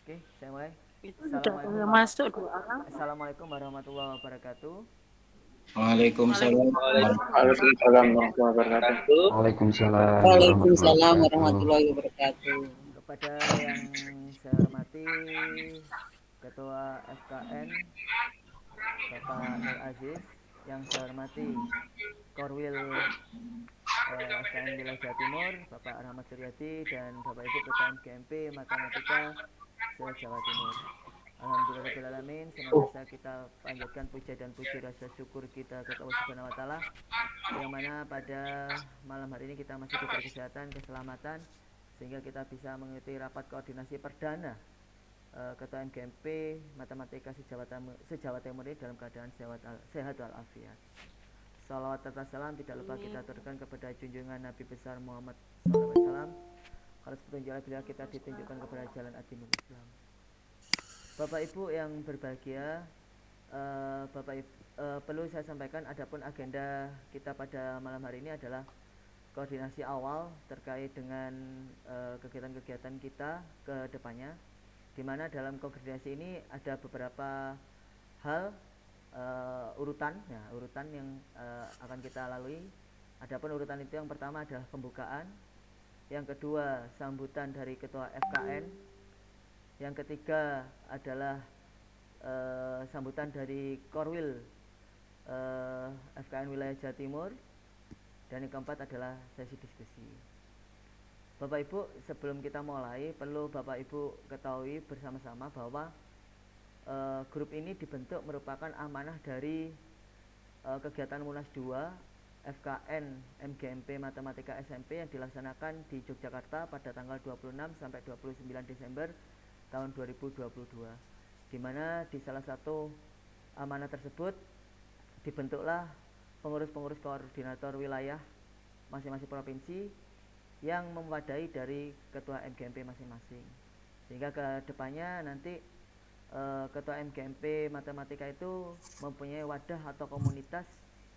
Oke, saya mulai. Itu sudah Assalamualaikum, masuk dua orang. Assalamualaikum warahmatullahi wabarakatuh. Waalaikumsalam Waalaikumsalam. Waalaikumsalam warahmatullahi wabarakatuh. wabarakatuh. Waalaikumsalam warahmatullahi Waalaikumsalam wabarakatuh. warahmatullahi wabarakatuh. Kepada yang saya hormati Ketua FKN Bapak Nur Aziz, yang saya hormati Korwil FKN Wilayah Jawa Timur Bapak Rahmat Suryadi, dan Bapak Ibu Ketua MGMP Matematika se-Jawa Timur. Alhamdulillahirrahmanirrahim. Senantiasa kita panjatkan puja dan puji rasa syukur kita kepada Allah Subhanahu wa taala, yang mana pada malam hari ini kita masih diberi kesehatan, keselamatan, sehingga kita bisa mengikuti rapat koordinasi perdana Ketua MGMP Matematika se-Jawa Timur ini dalam keadaan sehat walafiat. Salawat serta salam tidak lupa kita aturkan kepada junjungan Nabi besar Muhammad SAW. Harus petunjuk beliau kita ditunjukkan kepada jalan adinul Islam. Bapak Ibu yang berbahagia, perlu saya sampaikan adapun agenda kita pada malam hari ini adalah koordinasi awal terkait dengan kegiatan-kegiatan kita ke depannya, di mana dalam koordinasi ini ada beberapa hal urutan yang akan kita lalui. Adapun urutan itu yang pertama adalah pembukaan, yang kedua sambutan dari Ketua FKN, yang ketiga adalah sambutan dari Korwil FKN Wilayah Jawa Timur, dan yang keempat adalah sesi diskusi. Bapak Ibu, sebelum kita mulai, perlu Bapak Ibu ketahui bersama-sama bahwa grup ini dibentuk merupakan amanah dari kegiatan Munas 2 FKN MGMP Matematika SMP yang dilaksanakan di Yogyakarta pada tanggal 26 sampai 29 Desember tahun 2022, di mana di salah satu amanah tersebut dibentuklah pengurus-pengurus koordinator wilayah masing-masing provinsi yang memadai dari ketua MGMP masing-masing, sehingga ke depannya nanti ketua MGMP Matematika itu mempunyai wadah atau komunitas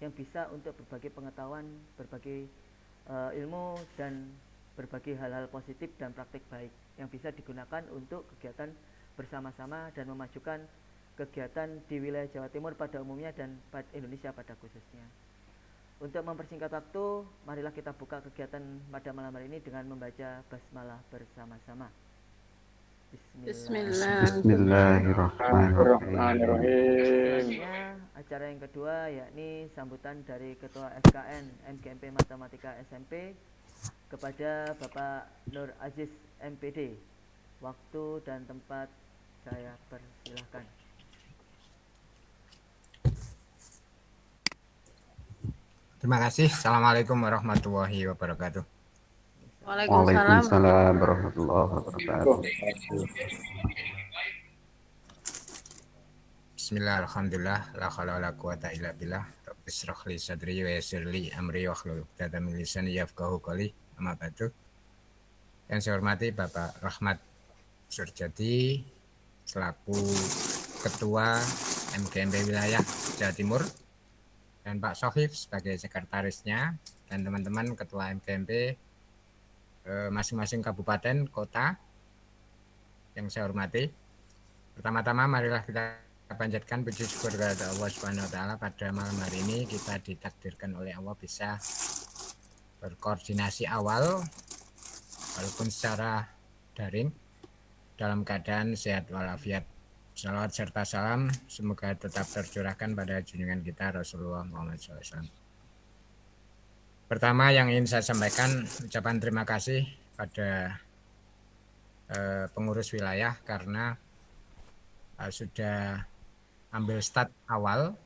yang bisa untuk berbagi pengetahuan, berbagi ilmu, dan berbagi hal-hal positif dan praktik baik yang bisa digunakan untuk kegiatan bersama-sama dan memajukan kegiatan di wilayah Jawa Timur pada umumnya dan Indonesia pada khususnya. Untuk mempersingkat waktu, marilah kita buka kegiatan pada malam hari ini dengan membaca basmalah bersama-sama. Bismillahirrahmanirrahim. Selanjutnya acara yang kedua yakni sambutan dari Ketua FKN MGMP Matematika SMP kepada Bapak Nur Aziz MPD. Waktu dan tempat saya persilahkan. Terima kasih. Assalamualaikum warahmatullahi wabarakatuh. Waalaikumsalam warahmatullahi wabarakatuh. Bismillah, alhamdulillah, la haula wala quwata illa billah. Rabbi shrah li sadri wa yassir li amri wahlul 'uqdatam min lisani yafqahu qawli. Amma ba'du. Yang saya hormati Bapak Rahmat Suryadi selaku Ketua MGMP Wilayah Jawa Timur, dan Pak Sohib sebagai sekretarisnya, dan teman-teman Ketua MGMP masing-masing kabupaten, kota yang saya hormati. Pertama-tama marilah kita panjatkan puji syukur kepada Allah Subhanahu wa taala. Pada malam hari ini kita ditakdirkan oleh Allah bisa berkoordinasi awal walaupun secara daring dalam keadaan sehat walafiat. Salawat serta salam semoga tetap tercurahkan pada junjungan kita Rasulullah Muhammad SAW. Pertama yang ingin saya sampaikan, ucapan terima kasih pada pengurus wilayah karena sudah ambil start awal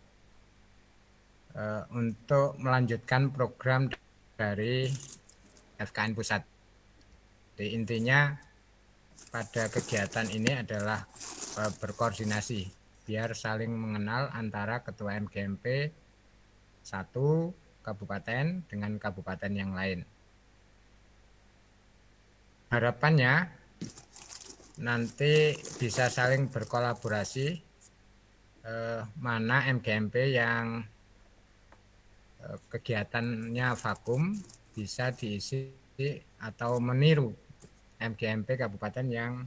untuk melanjutkan program dari FKN Pusat. Jadi intinya pada kegiatan ini adalah berkoordinasi biar saling mengenal antara ketua MGMP satu kabupaten dengan kabupaten yang lain. Harapannya nanti bisa saling berkolaborasi, mana MGMP yang kegiatannya vakum bisa diisi atau meniru MGMP kabupaten yang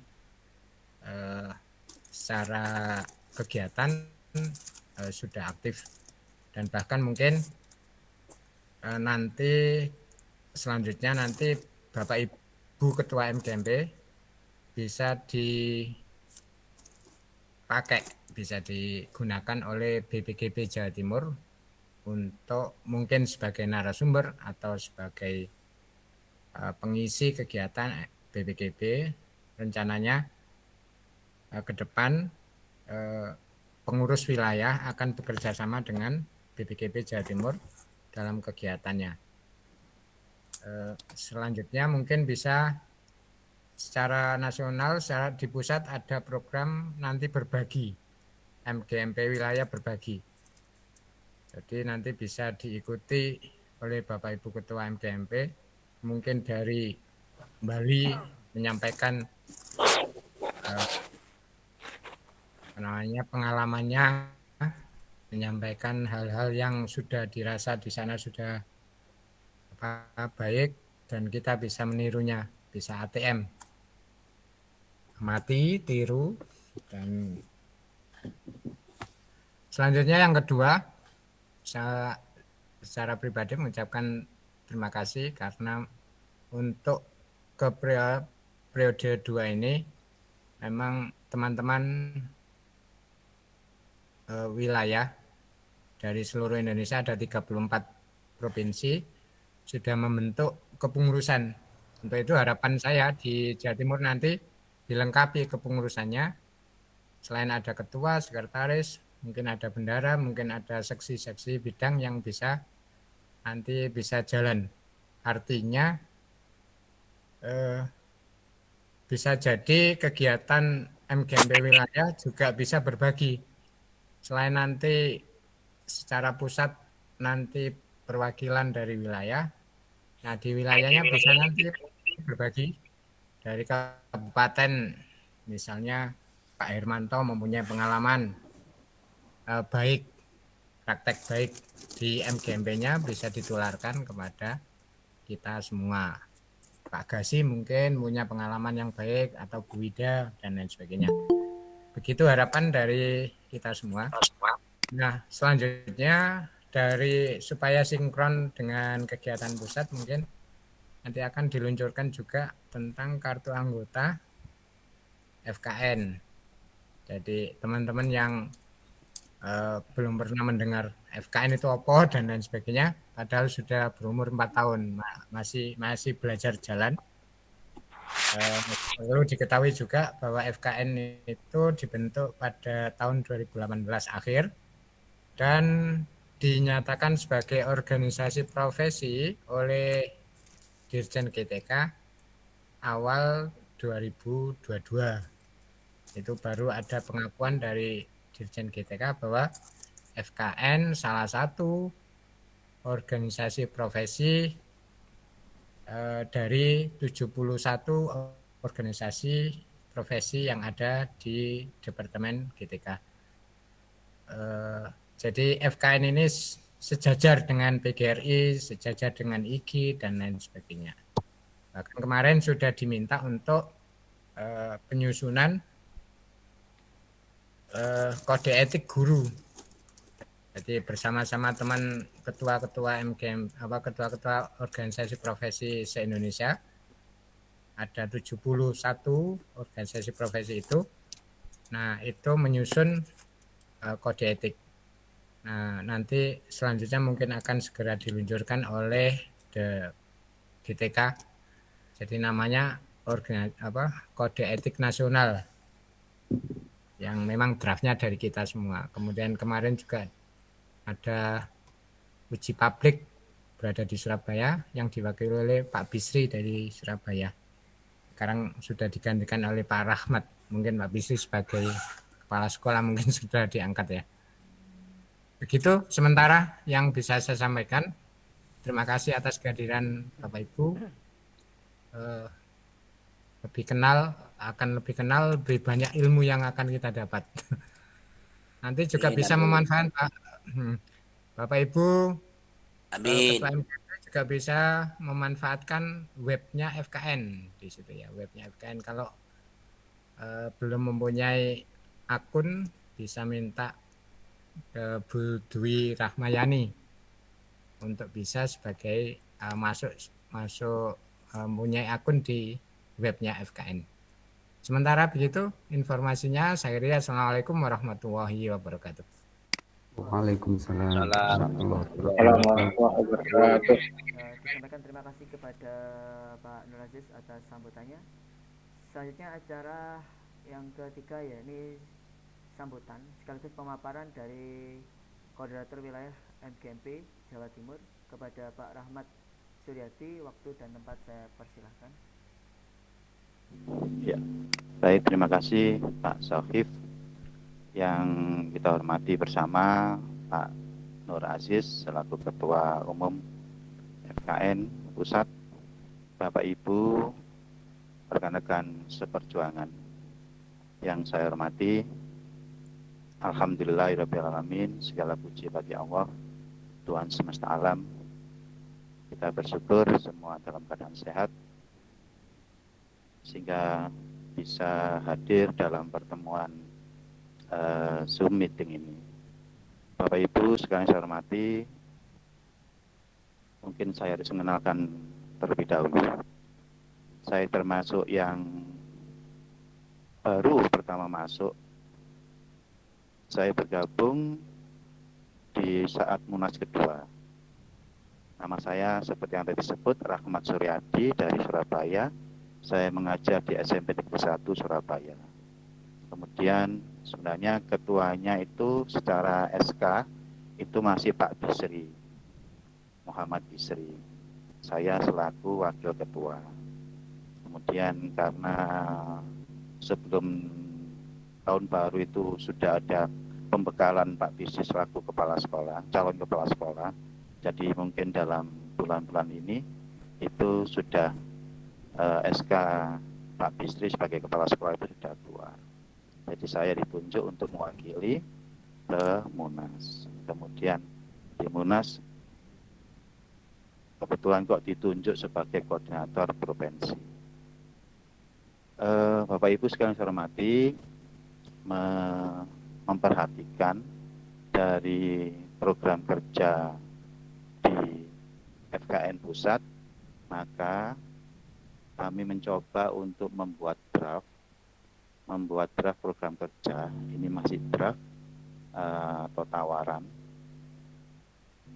secara kegiatan sudah aktif, dan bahkan mungkin nanti selanjutnya nanti Bapak Ibu Ketua MGMP bisa dipakai, bisa digunakan oleh BPGB Jawa Timur untuk mungkin sebagai narasumber atau sebagai pengisi kegiatan BPGB. Rencananya ke depan pengurus wilayah akan bekerja sama dengan BPGB Jawa Timur dalam kegiatannya. Selanjutnya mungkin bisa secara nasional, secara di pusat ada program nanti berbagi, MGMP wilayah berbagi. Jadi nanti bisa diikuti oleh Bapak Ibu Ketua MGMP, mungkin dari Bali menyampaikan pengalamannya, menyampaikan hal-hal yang sudah dirasa di sana sudah baik, dan kita bisa menirunya, bisa ATM, amati, tiru. Dan selanjutnya yang kedua, saya secara pribadi mengucapkan terima kasih karena untuk ke periode 2 ini memang teman-teman wilayah dari seluruh Indonesia, ada 34 provinsi sudah membentuk kepengurusan. Untuk itu harapan saya di Jawa Timur nanti dilengkapi kepengurusannya, selain ada ketua, sekretaris, mungkin ada bendara, mungkin ada seksi-seksi bidang yang bisa nanti bisa jalan. Artinya bisa jadi kegiatan MGMP wilayah juga bisa berbagi. Selain nanti secara pusat nanti perwakilan dari wilayah, nah di wilayahnya bisa nanti berbagi dari kabupaten, misalnya Pak Hermanto mempunyai pengalaman baik, praktek baik di MGMP-nya bisa ditularkan kepada kita semua. Pak Gasi mungkin punya pengalaman yang baik, atau Bu Wida dan lain sebagainya. Begitu harapan dari kita semua. Nah, selanjutnya dari supaya sinkron dengan kegiatan pusat, mungkin nanti akan diluncurkan juga tentang kartu anggota FKN. Jadi teman-teman yang belum pernah mendengar FKN itu apa dan lain sebagainya, padahal sudah berumur 4 tahun, masih belajar jalan. Perlu diketahui juga bahwa FKN itu dibentuk pada tahun 2018 akhir dan dinyatakan sebagai organisasi profesi oleh Dirjen GTK awal 2022. Itu baru ada pengakuan dari Dirjen GTK bahwa FKN salah satu organisasi profesi dari 71 organisasi profesi yang ada di Departemen GTK. Jadi FKN ini sejajar dengan PGRI, sejajar dengan IGI dan lain sebagainya. Bahkan kemarin sudah diminta untuk penyusunan kode etik guru. Jadi bersama-sama teman ketua-ketua MGM, ketua-ketua organisasi profesi se-Indonesia, ada 71 organisasi profesi itu. Nah, itu menyusun kode etik. Nah, nanti selanjutnya mungkin akan segera diluncurkan oleh GTK. Jadi namanya kode etik nasional, yang memang draftnya dari kita semua. Kemudian kemarin juga ada uji publik berada di Surabaya yang diwakili oleh Pak Bisri dari Surabaya. Sekarang sudah digantikan oleh Pak Rahmat. Mungkin Pak Bisri sebagai kepala sekolah mungkin sudah diangkat ya. Begitu sementara yang bisa saya sampaikan. Terima kasih atas kehadiran Bapak Ibu. Lebih kenal, lebih banyak ilmu yang akan kita dapat. Nanti juga bisa memanfaatkan Bapak Ibu, Ketua MGMP juga bisa memanfaatkan webnya FKN di situ ya, webnya FKN. Kalau belum mempunyai akun bisa minta ke Bu Dwi Rahmayani untuk bisa sebagai masuk mempunyai akun di webnya FKN. Sementara begitu informasinya, saya kira Assalamualaikum warahmatullahi wabarakatuh. Waalaikumsalam Warahmatullahi wabarakatuh. Disampaikan terima kasih kepada Pak Nur Aziz atas sambutannya. Selanjutnya acara yang ketiga ya, ini sambutan sekaligus pemaparan dari Koordinator Wilayah MGMP Jawa Timur kepada Pak Rahmat Suryati. Waktu dan tempat saya persilahkan. Ya, baik, terima kasih Pak Syafif. Yang kita hormati bersama Pak Nur Aziz selaku Ketua Umum FKN Pusat, Bapak Ibu, rekan-rekan seperjuangan yang saya hormati, alhamdulillahirrahmanirrahim, segala puji bagi Allah, Tuhan semesta alam. Kita bersyukur semua dalam keadaan sehat, sehingga bisa hadir dalam pertemuan Zoom meeting ini. Bapak Ibu sekalian saya hormati, mungkin saya harus mengenalkan terlebih dahulu. Saya termasuk yang baru pertama masuk. Saya bergabung di saat Munas kedua. Nama saya seperti yang tadi disebut, Rahmat Suryadi dari Surabaya. Saya mengajar di SMP Negeri 1 Surabaya. Kemudian sebenarnya ketuanya itu secara SK itu masih Pak Bisri, Muhammad Bisri. Saya selaku wakil ketua. Kemudian karena sebelum tahun baru itu sudah ada pembekalan Pak Bisri selaku kepala sekolah, calon kepala sekolah. Jadi mungkin dalam bulan-bulan ini itu sudah SK Pak Bisri sebagai kepala sekolah itu sudah keluar. Jadi saya ditunjuk untuk mewakili ke Munas. Kemudian di Munas kebetulan kok ditunjuk sebagai koordinator provinsi. Bapak Ibu sekalian saya hormati, memperhatikan dari program kerja di FKN Pusat, maka kami mencoba untuk membuat draft program kerja. Ini masih draft atau tawaran.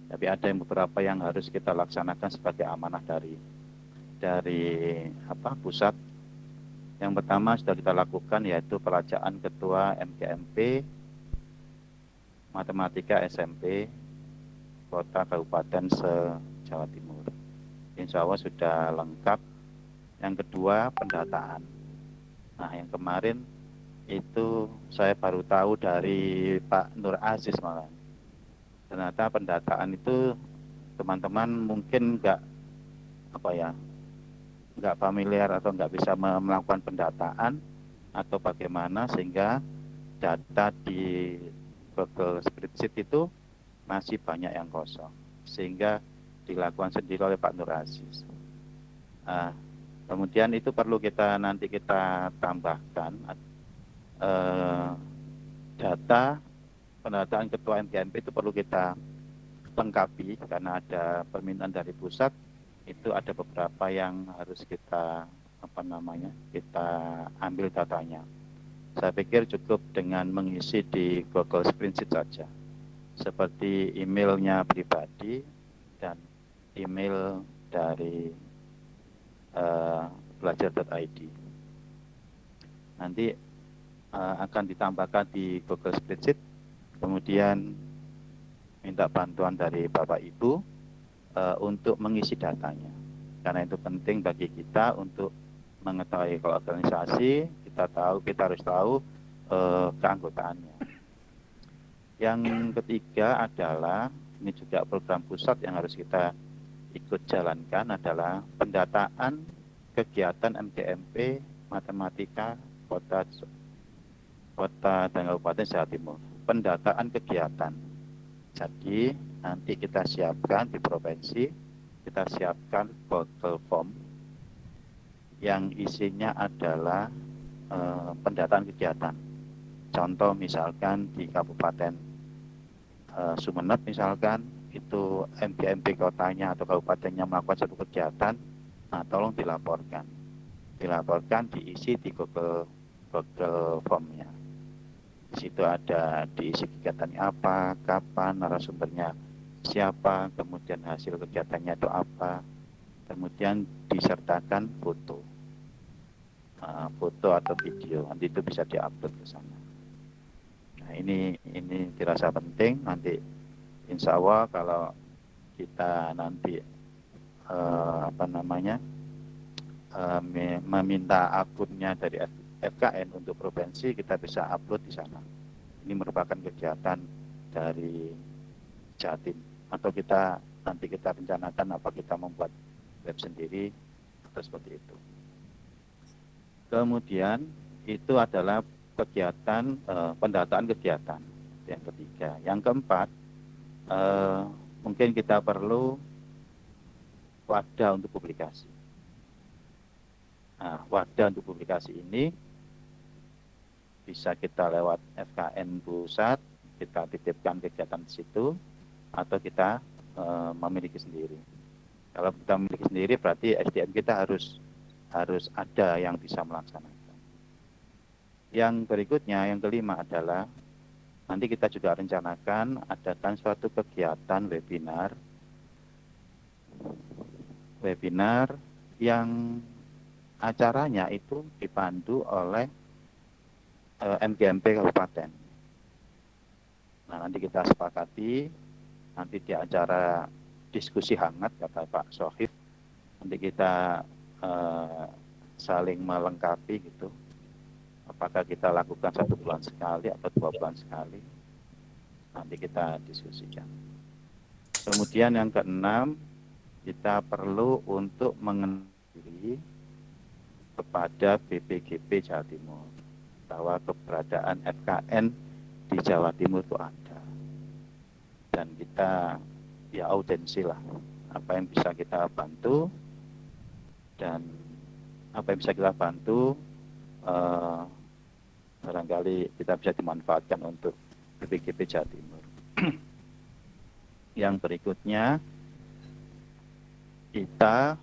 Tapi ada beberapa yang harus kita laksanakan sebagai amanah dari pusat. Yang pertama sudah kita lakukan yaitu pelacaan ketua MGMP Matematika SMP Kota Kabupaten se-Jawa Timur. Insya Allah sudah lengkap. Yang kedua pendataan. Nah, yang kemarin itu saya baru tahu dari Pak Nur Aziz malah. Ternyata pendataan itu teman-teman mungkin nggak familiar atau nggak bisa melakukan pendataan atau bagaimana, sehingga data di Google Spreadsheet itu masih banyak yang kosong, sehingga dilakukan sendiri oleh Pak Nur Aziz. Kemudian itu perlu nanti kita tambahkan data pendataan ketua MGMP itu perlu kita lengkapi karena ada permintaan dari pusat. Itu ada beberapa yang harus kita kita ambil datanya. Saya pikir cukup dengan mengisi di Google Spreadsheet saja, seperti emailnya pribadi dan email dari belajar.id. Nanti akan ditambahkan di Google Spreadsheet, kemudian minta bantuan dari Bapak Ibu untuk mengisi datanya, karena itu penting bagi kita untuk mengetahui kalau organisasi kita harus tahu keanggotaannya. Yang ketiga adalah ini juga program pusat yang harus kita ikut jalankan adalah pendataan kegiatan MGMP Matematika Kota dan Kabupaten Jawa Timur. Pendataan kegiatan. Jadi nanti kita siapkan di provinsi, kita siapkan Google Form yang isinya adalah pendataan kegiatan. Contoh misalkan di Kabupaten Sumeneb misalkan itu MGMP kotanya atau kabupatennya melakukan satu kegiatan, nah tolong dilaporkan, diisi di Google Form-nya. Di situ ada diisi kegiatannya apa, kapan, narasumbernya siapa, kemudian hasil kegiatannya itu apa, kemudian disertakan foto atau video, nanti itu bisa diupload ke sana. Nah ini dirasa penting. Nanti insya Allah kalau kita nanti meminta akunnya dari FKN untuk provinsi, kita bisa upload di sana. Ini merupakan kegiatan dari Jatim, atau nanti kita rencanakan apa kita membuat web sendiri atau seperti itu. Kemudian itu adalah kegiatan pendataan kegiatan yang ketiga. Yang keempat, mungkin kita perlu wadah untuk publikasi. Nah, wadah untuk publikasi ini bisa kita lewat FKN pusat, kita titipkan kegiatan di situ, atau kita memiliki sendiri. Kalau kita memiliki sendiri, berarti SDM kita harus ada yang bisa melaksanakan. Yang berikutnya, yang kelima adalah nanti kita juga rencanakan adakan suatu kegiatan webinar yang acaranya itu dipandu oleh MGMP Kabupaten. Nah, nanti kita sepakati, nanti di acara diskusi hangat, kata Pak Sohib, nanti kita saling melengkapi gitu. Apakah kita lakukan 1 bulan sekali atau 2 bulan sekali, nanti kita diskusikan. Kemudian yang keenam, kita perlu untuk mengenali kepada BPGP Jawa Timur bahwa keberadaan FKN di Jawa Timur itu ada, dan kita ya autensi lah apa yang bisa kita bantu, dan apa yang bisa kita bantu barangkali kita bisa dimanfaatkan untuk BPGP Jawa Timur. Yang berikutnya, kita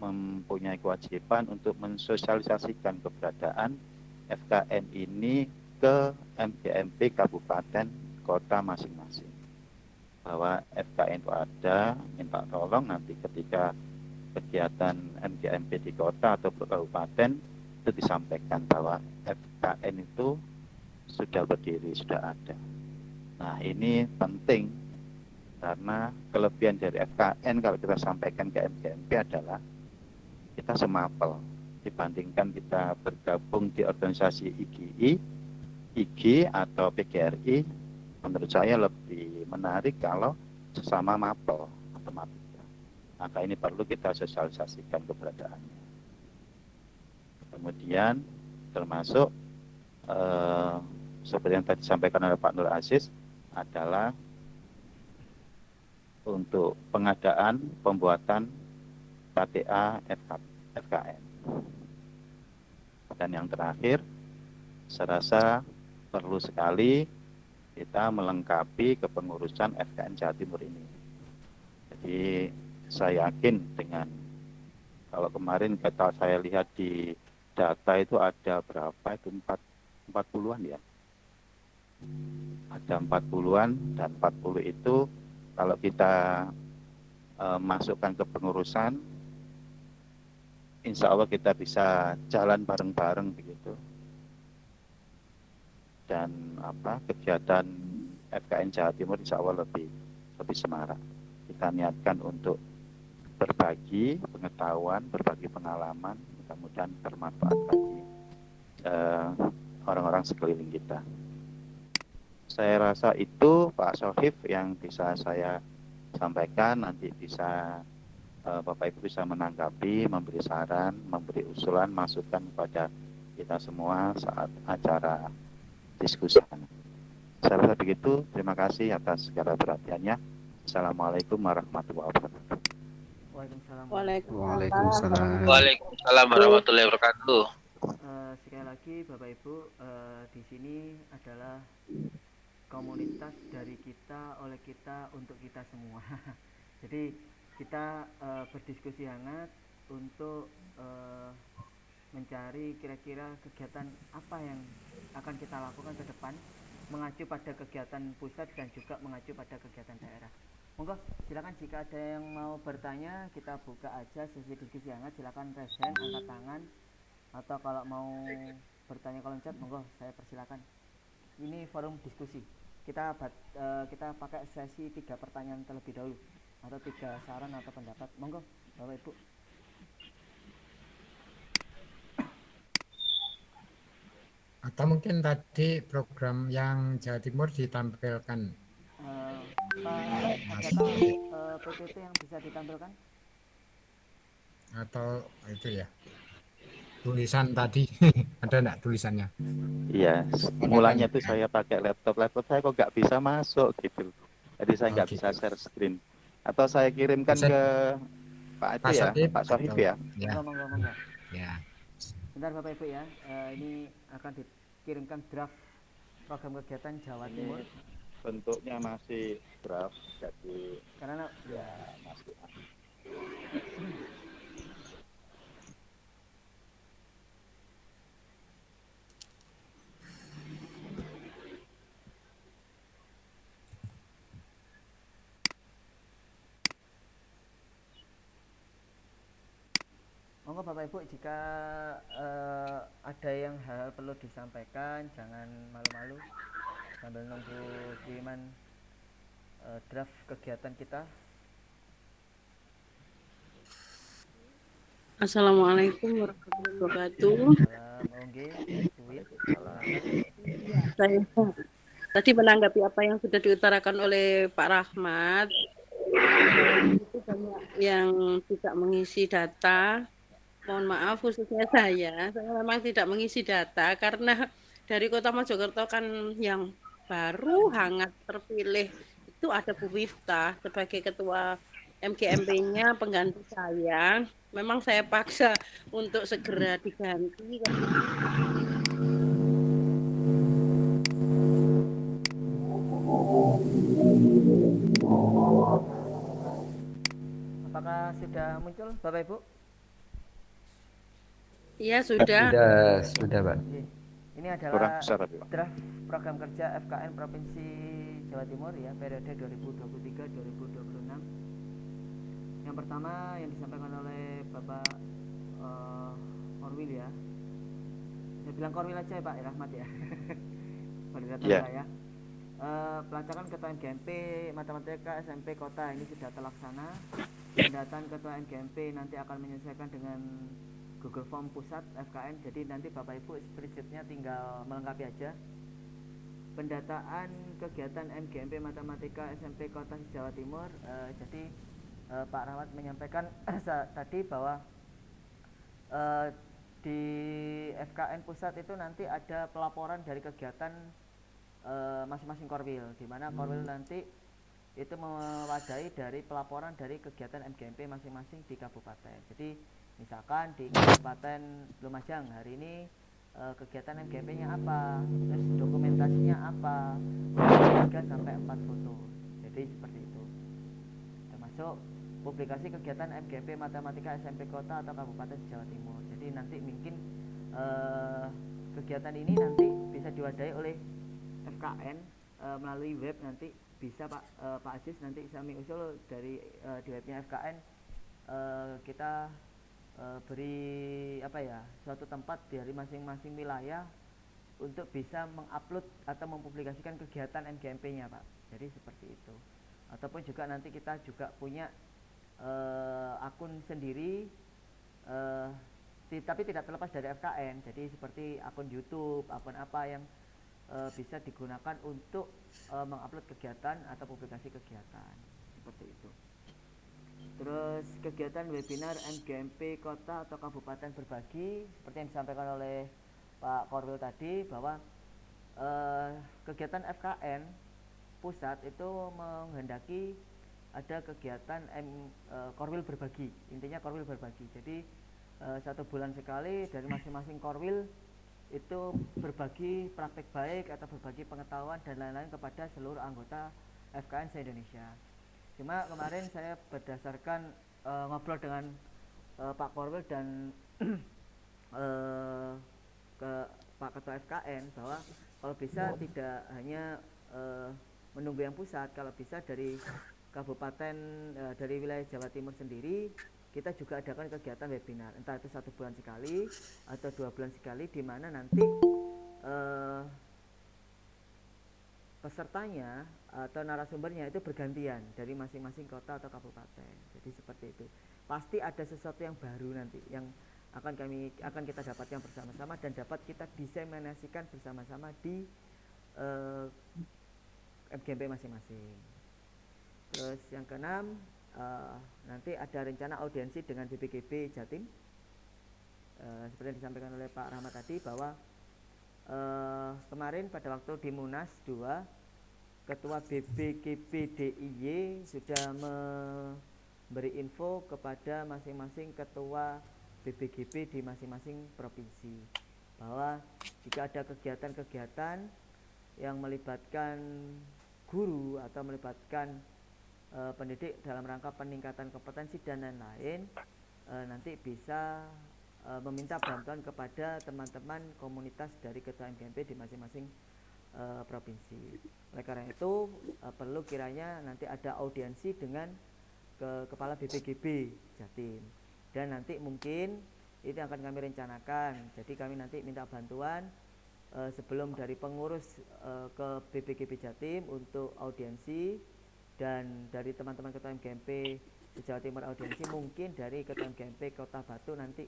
mempunyai kewajiban untuk mensosialisasikan keberadaan FKN ini ke MGMP kabupaten kota masing-masing. Bahwa FKN itu ada, minta tolong nanti ketika kegiatan MGMP di kota atau kabupaten itu disampaikan bahwa FKN itu sudah berdiri, sudah ada. Nah, ini penting karena kelebihan dari FKN kalau kita sampaikan ke MGMP adalah kita semapel dibandingkan kita bergabung di organisasi IG atau PGRI. Menurut saya lebih menarik kalau sesama mapel matematika. Maka ini perlu kita sosialisasikan keberadaannya. Kemudian termasuk seperti yang tadi disampaikan oleh Pak Nur Aziz adalah untuk pengadaan pembuatan KTA FKN. Dan yang terakhir, saya rasa perlu sekali kita melengkapi kepengurusan FKN Jawa Timur ini. Jadi saya yakin dengan, kalau kemarin kata saya lihat di data itu ada berapa itu 40-an ya. Ada 40-an, dan 40 itu kalau kita masukkan ke pengurusan, insya Allah kita bisa jalan bareng-bareng begitu. Dan kegiatan FKN Jawa Timur insya Allah lebih semarak. Kita niatkan untuk berbagi pengetahuan, berbagi pengalaman, mudah-mudahan bermanfaat bagi orang-orang sekeliling kita. Saya rasa itu Pak Sohib yang bisa saya sampaikan. Nanti bisa Bapak Ibu bisa menanggapi, memberi saran, memberi usulan, masukan kepada kita semua saat acara diskusi. Saya rasa begitu. Terima kasih atas segala perhatiannya. Assalamualaikum warahmatullahi wabarakatuh. Waalaikumsalam. Waalaikumsalam. Waalaikumsalam warahmatullahi wabarakatuh. Sekali lagi Bapak Ibu, di sini adalah komunitas dari kita, oleh kita, untuk kita semua. Jadi kita berdiskusi hangat untuk mencari kira-kira kegiatan apa yang akan kita lakukan ke depan, mengacu pada kegiatan pusat dan juga mengacu pada kegiatan daerah. Monggo silakan jika ada yang mau bertanya, kita buka aja sesi diskusi hangat, silakan raise hand, angkat tangan, atau kalau mau bertanya kolom chat, monggo saya persilakan. Ini forum diskusi. Kita pakai sesi 3 pertanyaan terlebih dahulu, atau 3 saran atau pendapat. Monggo Bapak Ibu. Atau mungkin tadi program yang Jawa Timur ditampilkan. Pak, adakah PPT yang bisa ditampilkan? Atau itu ya, tulisan tadi ada enggak tulisannya? Iya, mulanya tuh saya pakai laptop saya kok nggak bisa masuk gitu. Jadi saya nggak bisa share screen. Atau saya kirimkan ke Pak itu ya, Pak Sohib ya. Monggo. Ya. Bentar Bapak Ibu ya, ini akan dikirimkan draft program kegiatan Jawa Timur. Bentuknya masih draft, jadi karena ya masih. Monggo Bapak Ibu, jika ada yang hal perlu disampaikan, jangan malu-malu sambil nunggu kiriman draft kegiatan kita. Assalamualaikum warahmatullahi wabarakatuh. Saya tadi menanggapi apa yang sudah diutarakan oleh Pak Rahmat. Itu banyak yang tidak mengisi data. Mohon maaf khususnya saya memang tidak mengisi data karena dari Kota Mojokerto kan yang baru hangat terpilih itu ada Bu Miftah sebagai ketua MGMP-nya pengganti saya. Memang saya paksa untuk segera diganti. Apakah sudah muncul Bapak Ibu? Iya sudah. Sudah Pak. Ini adalah draft program kerja FKN Provinsi Jawa Timur ya, periode 2023-2026. Yang pertama yang disampaikan oleh Bapak Korwil ya. Saya bilang Korwil aja ya Pak Rahmat ya. Ya. Pelacakan ketua MGMP Matematika SMP Kota ini sudah terlaksana. Pendataan ketua MGMP nanti akan menyelesaikan dengan Google Form pusat FKN. Jadi nanti Bapak Ibu spreadsheetnya tinggal melengkapi aja. Pendataan kegiatan MGMP Matematika SMP Kota Jawa Timur. Jadi Pak Rahmat menyampaikan tadi bahwa di FKN pusat itu nanti ada pelaporan dari kegiatan masing-masing korwil, di mana korwil nanti itu mewadahi dari pelaporan dari kegiatan MGMP masing-masing di kabupaten. Jadi misalkan di Kabupaten Lumajang hari ini kegiatan MGMP-nya apa, terus dokumentasinya apa, 3 sampai 4 foto. Jadi seperti itu. Termasuk publikasi kegiatan MGMP Matematika SMP Kota atau Kabupaten Jawa Timur. Jadi nanti mungkin kegiatan ini nanti bisa diwadahi oleh FKN melalui web, nanti bisa Pak Aziz nanti kami usul dari di webnya FKN kita beri suatu tempat dari masing-masing wilayah untuk bisa mengupload atau mempublikasikan kegiatan MGMP-nya Pak. Jadi seperti itu. Ataupun juga nanti kita juga punya akun sendiri tapi tidak terlepas dari FKN. Jadi seperti akun YouTube, akun apa yang bisa digunakan untuk mengupload kegiatan atau publikasi kegiatan seperti itu. Terus kegiatan webinar MGMP Kota atau Kabupaten berbagi seperti yang disampaikan oleh Pak Korwil tadi, bahwa kegiatan FKN pusat itu menghendaki ada kegiatan Korwil berbagi. Intinya Korwil berbagi. Jadi 1 bulan sekali dari masing-masing Korwil itu berbagi praktek baik atau berbagi pengetahuan dan lain-lain kepada seluruh anggota FKN se-Indonesia. Cuma kemarin saya berdasarkan ngobrol dengan Pak Korwil dan ke Pak Ketua FKN bahwa kalau bisa tidak hanya menunggu yang pusat, kalau bisa dari kabupaten dari wilayah Jawa Timur sendiri kita juga adakan kegiatan webinar, entah itu 1 bulan sekali atau 2 bulan sekali, di mana nanti pesertanya atau narasumbernya itu bergantian dari masing-masing kota atau kabupaten. Jadi seperti itu. Pasti ada sesuatu yang baru nanti yang akan kita dapatkan bersama-sama dan dapat kita diseminasikan bersama-sama di FGMP masing-masing. Terus yang keenam, nanti ada rencana audiensi dengan BPGB Jatim, seperti yang disampaikan oleh Pak Rahmat tadi bahwa kemarin pada waktu di Munas 2 Ketua BPGB DIY sudah memberi info kepada masing-masing ketua BPGB di masing-masing provinsi bahwa jika ada kegiatan-kegiatan yang melibatkan guru atau melibatkan pendidik dalam rangka peningkatan kompetensi dan lain-lain, nanti bisa meminta bantuan kepada teman-teman komunitas dari ketua MGMP di masing-masing provinsi. Oleh karena itu perlu kiranya nanti ada audiensi dengan kepala BPGB Jatim, dan nanti mungkin itu akan kami rencanakan. Jadi kami nanti minta bantuan sebelum dari pengurus ke BPGB Jatim untuk audiensi, dan dari teman-teman ketua MGMP di Jawa Timur audiensi, mungkin dari ketua MGMP Kota Batu nanti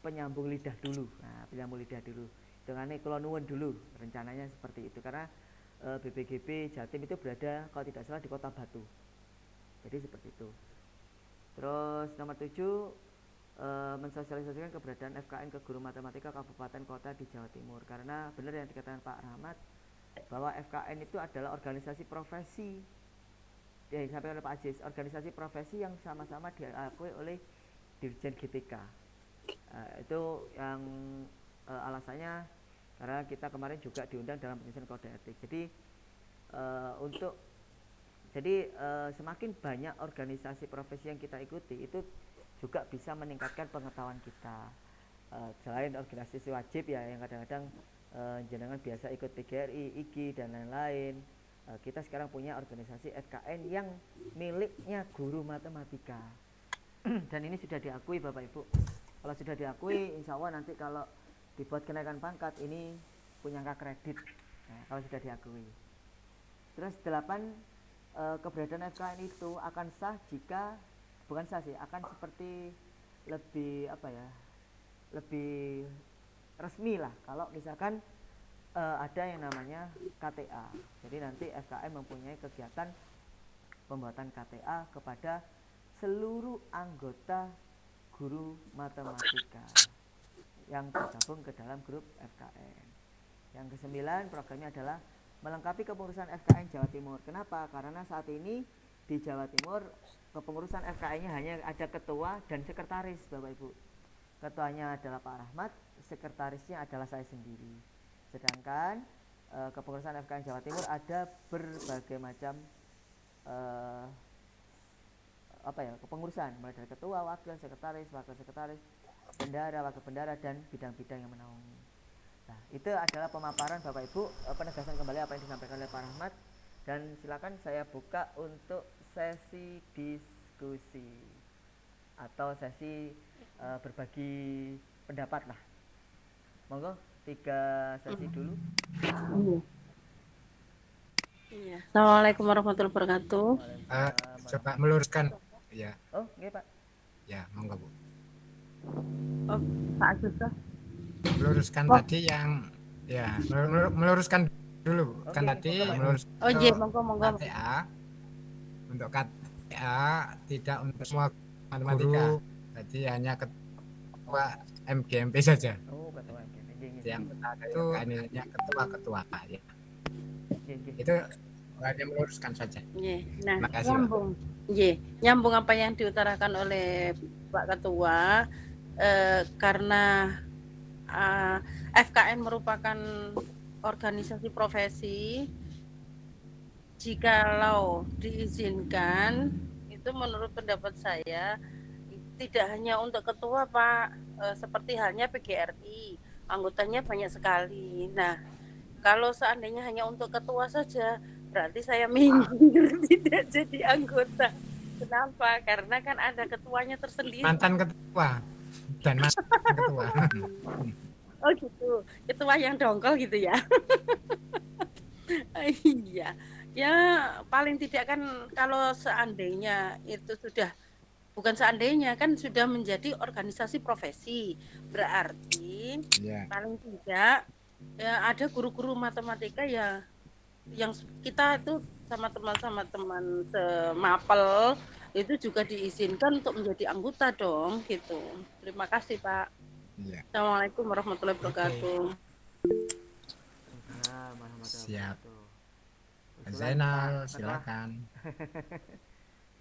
penyambung lidah dulu. Nah, penyambung lidah dulu. Dengan Kulon Nuwun dulu, rencananya seperti itu, karena BPGB Jatim itu berada kalau tidak salah di Kota Batu. Jadi seperti itu. Terus nomor 7, mensosialisasikan keberadaan FKN ke guru matematika kabupaten kota di Jawa Timur, karena benar yang dikatakan Pak Rahmat bahwa FKN itu adalah organisasi profesi yang disampaikan oleh Pak Ajis, organisasi profesi yang sama-sama diakui oleh Dirjen GTK. Itu yang alasannya karena kita kemarin juga diundang dalam penyusunan kode etik. Jadi semakin banyak organisasi profesi yang kita ikuti, itu juga bisa meningkatkan pengetahuan kita. Selain organisasi wajib ya, yang kadang-kadang jenengan biasa ikut PGRI, IGI dan lain-lain, kita sekarang punya organisasi FKN yang miliknya guru matematika. Dan ini sudah diakui Bapak Ibu. Kalau sudah diakui, insya Allah nanti kalau dibuat kenaikan pangkat ini punya angka kredit. Nah, kalau sudah diakui. Terus 8, keberadaan FKN itu akan sah jika, bukan sah sih, akan seperti lebih lebih resmi lah kalau misalkan ada yang namanya KTA. Jadi nanti FKN mempunyai kegiatan pembuatan KTA kepada seluruh anggota guru matematika yang tergabung ke dalam grup FKN. Yang ke-9, programnya adalah melengkapi kepengurusan FKN Jawa Timur. Kenapa? Karena saat ini di Jawa Timur kepengurusan FKN-nya hanya ada ketua dan sekretaris, Bapak Ibu. Ketuanya adalah Pak Rahmat, sekretarisnya adalah saya sendiri. Sedangkan kepengurusan FKN Jawa Timur ada berbagai macam kepengurusan, mulai dari ketua, wakil sekretaris, bendara, wakil bendara, dan bidang-bidang yang menaungi. Nah, itu adalah pemaparan Bapak Ibu, penegasan kembali apa yang disampaikan oleh Pak Rahmat, dan silakan saya buka untuk sesi diskusi atau sesi berbagi pendapat lah. Monggo 3 sesi dulu. Iya. Assalamualaikum warahmatullahi wabarakatuh. Coba meluruskan ya. Oh, nggih Pak. Ya, monggo Bu. Oh, Pak Agus. Meluruskan tadi yang ya, meluruskan dulu Bu. Kan tadi meluruskan. Oh, iya, monggo. KTA. Untuk KTA tidak untuk semua matematika. Jadi hanya ketua MGMP saja. Oh, ketua MGMP. Yang itu hanya ketua-ketua ya. Itu hanya meluruskan saja. Nah, nyambung apa yang diutarakan oleh Pak Ketua, karena FKN merupakan organisasi profesi, jikalau diizinkan, itu menurut pendapat saya tidak hanya untuk ketua Pak, seperti halnya PGRI, anggotanya banyak sekali. Nah, kalau seandainya hanya untuk ketua saja, berarti saya minggir tidak jadi anggota. Kenapa? Karena kan ada ketuanya tersendiri. Mantan ketua dan mantan ketua. Oh gitu, ketua yang dongkol gitu ya. Iya, ya paling tidak kan kalau seandainya itu sudah, bukan seandainya, kan sudah menjadi organisasi profesi, berarti Ya. paling tidak ya ada guru-guru matematika ya yang kita itu sama teman semapel itu juga diizinkan untuk menjadi anggota dong gitu. Terima kasih Pak. Ya. Assalamualaikum warahmatullahi wabarakatuh. Waalaikumsalam warahmatullahi Siap. wabarakatuh. Pak Usulan Zainal, Pak Ketua. silakan.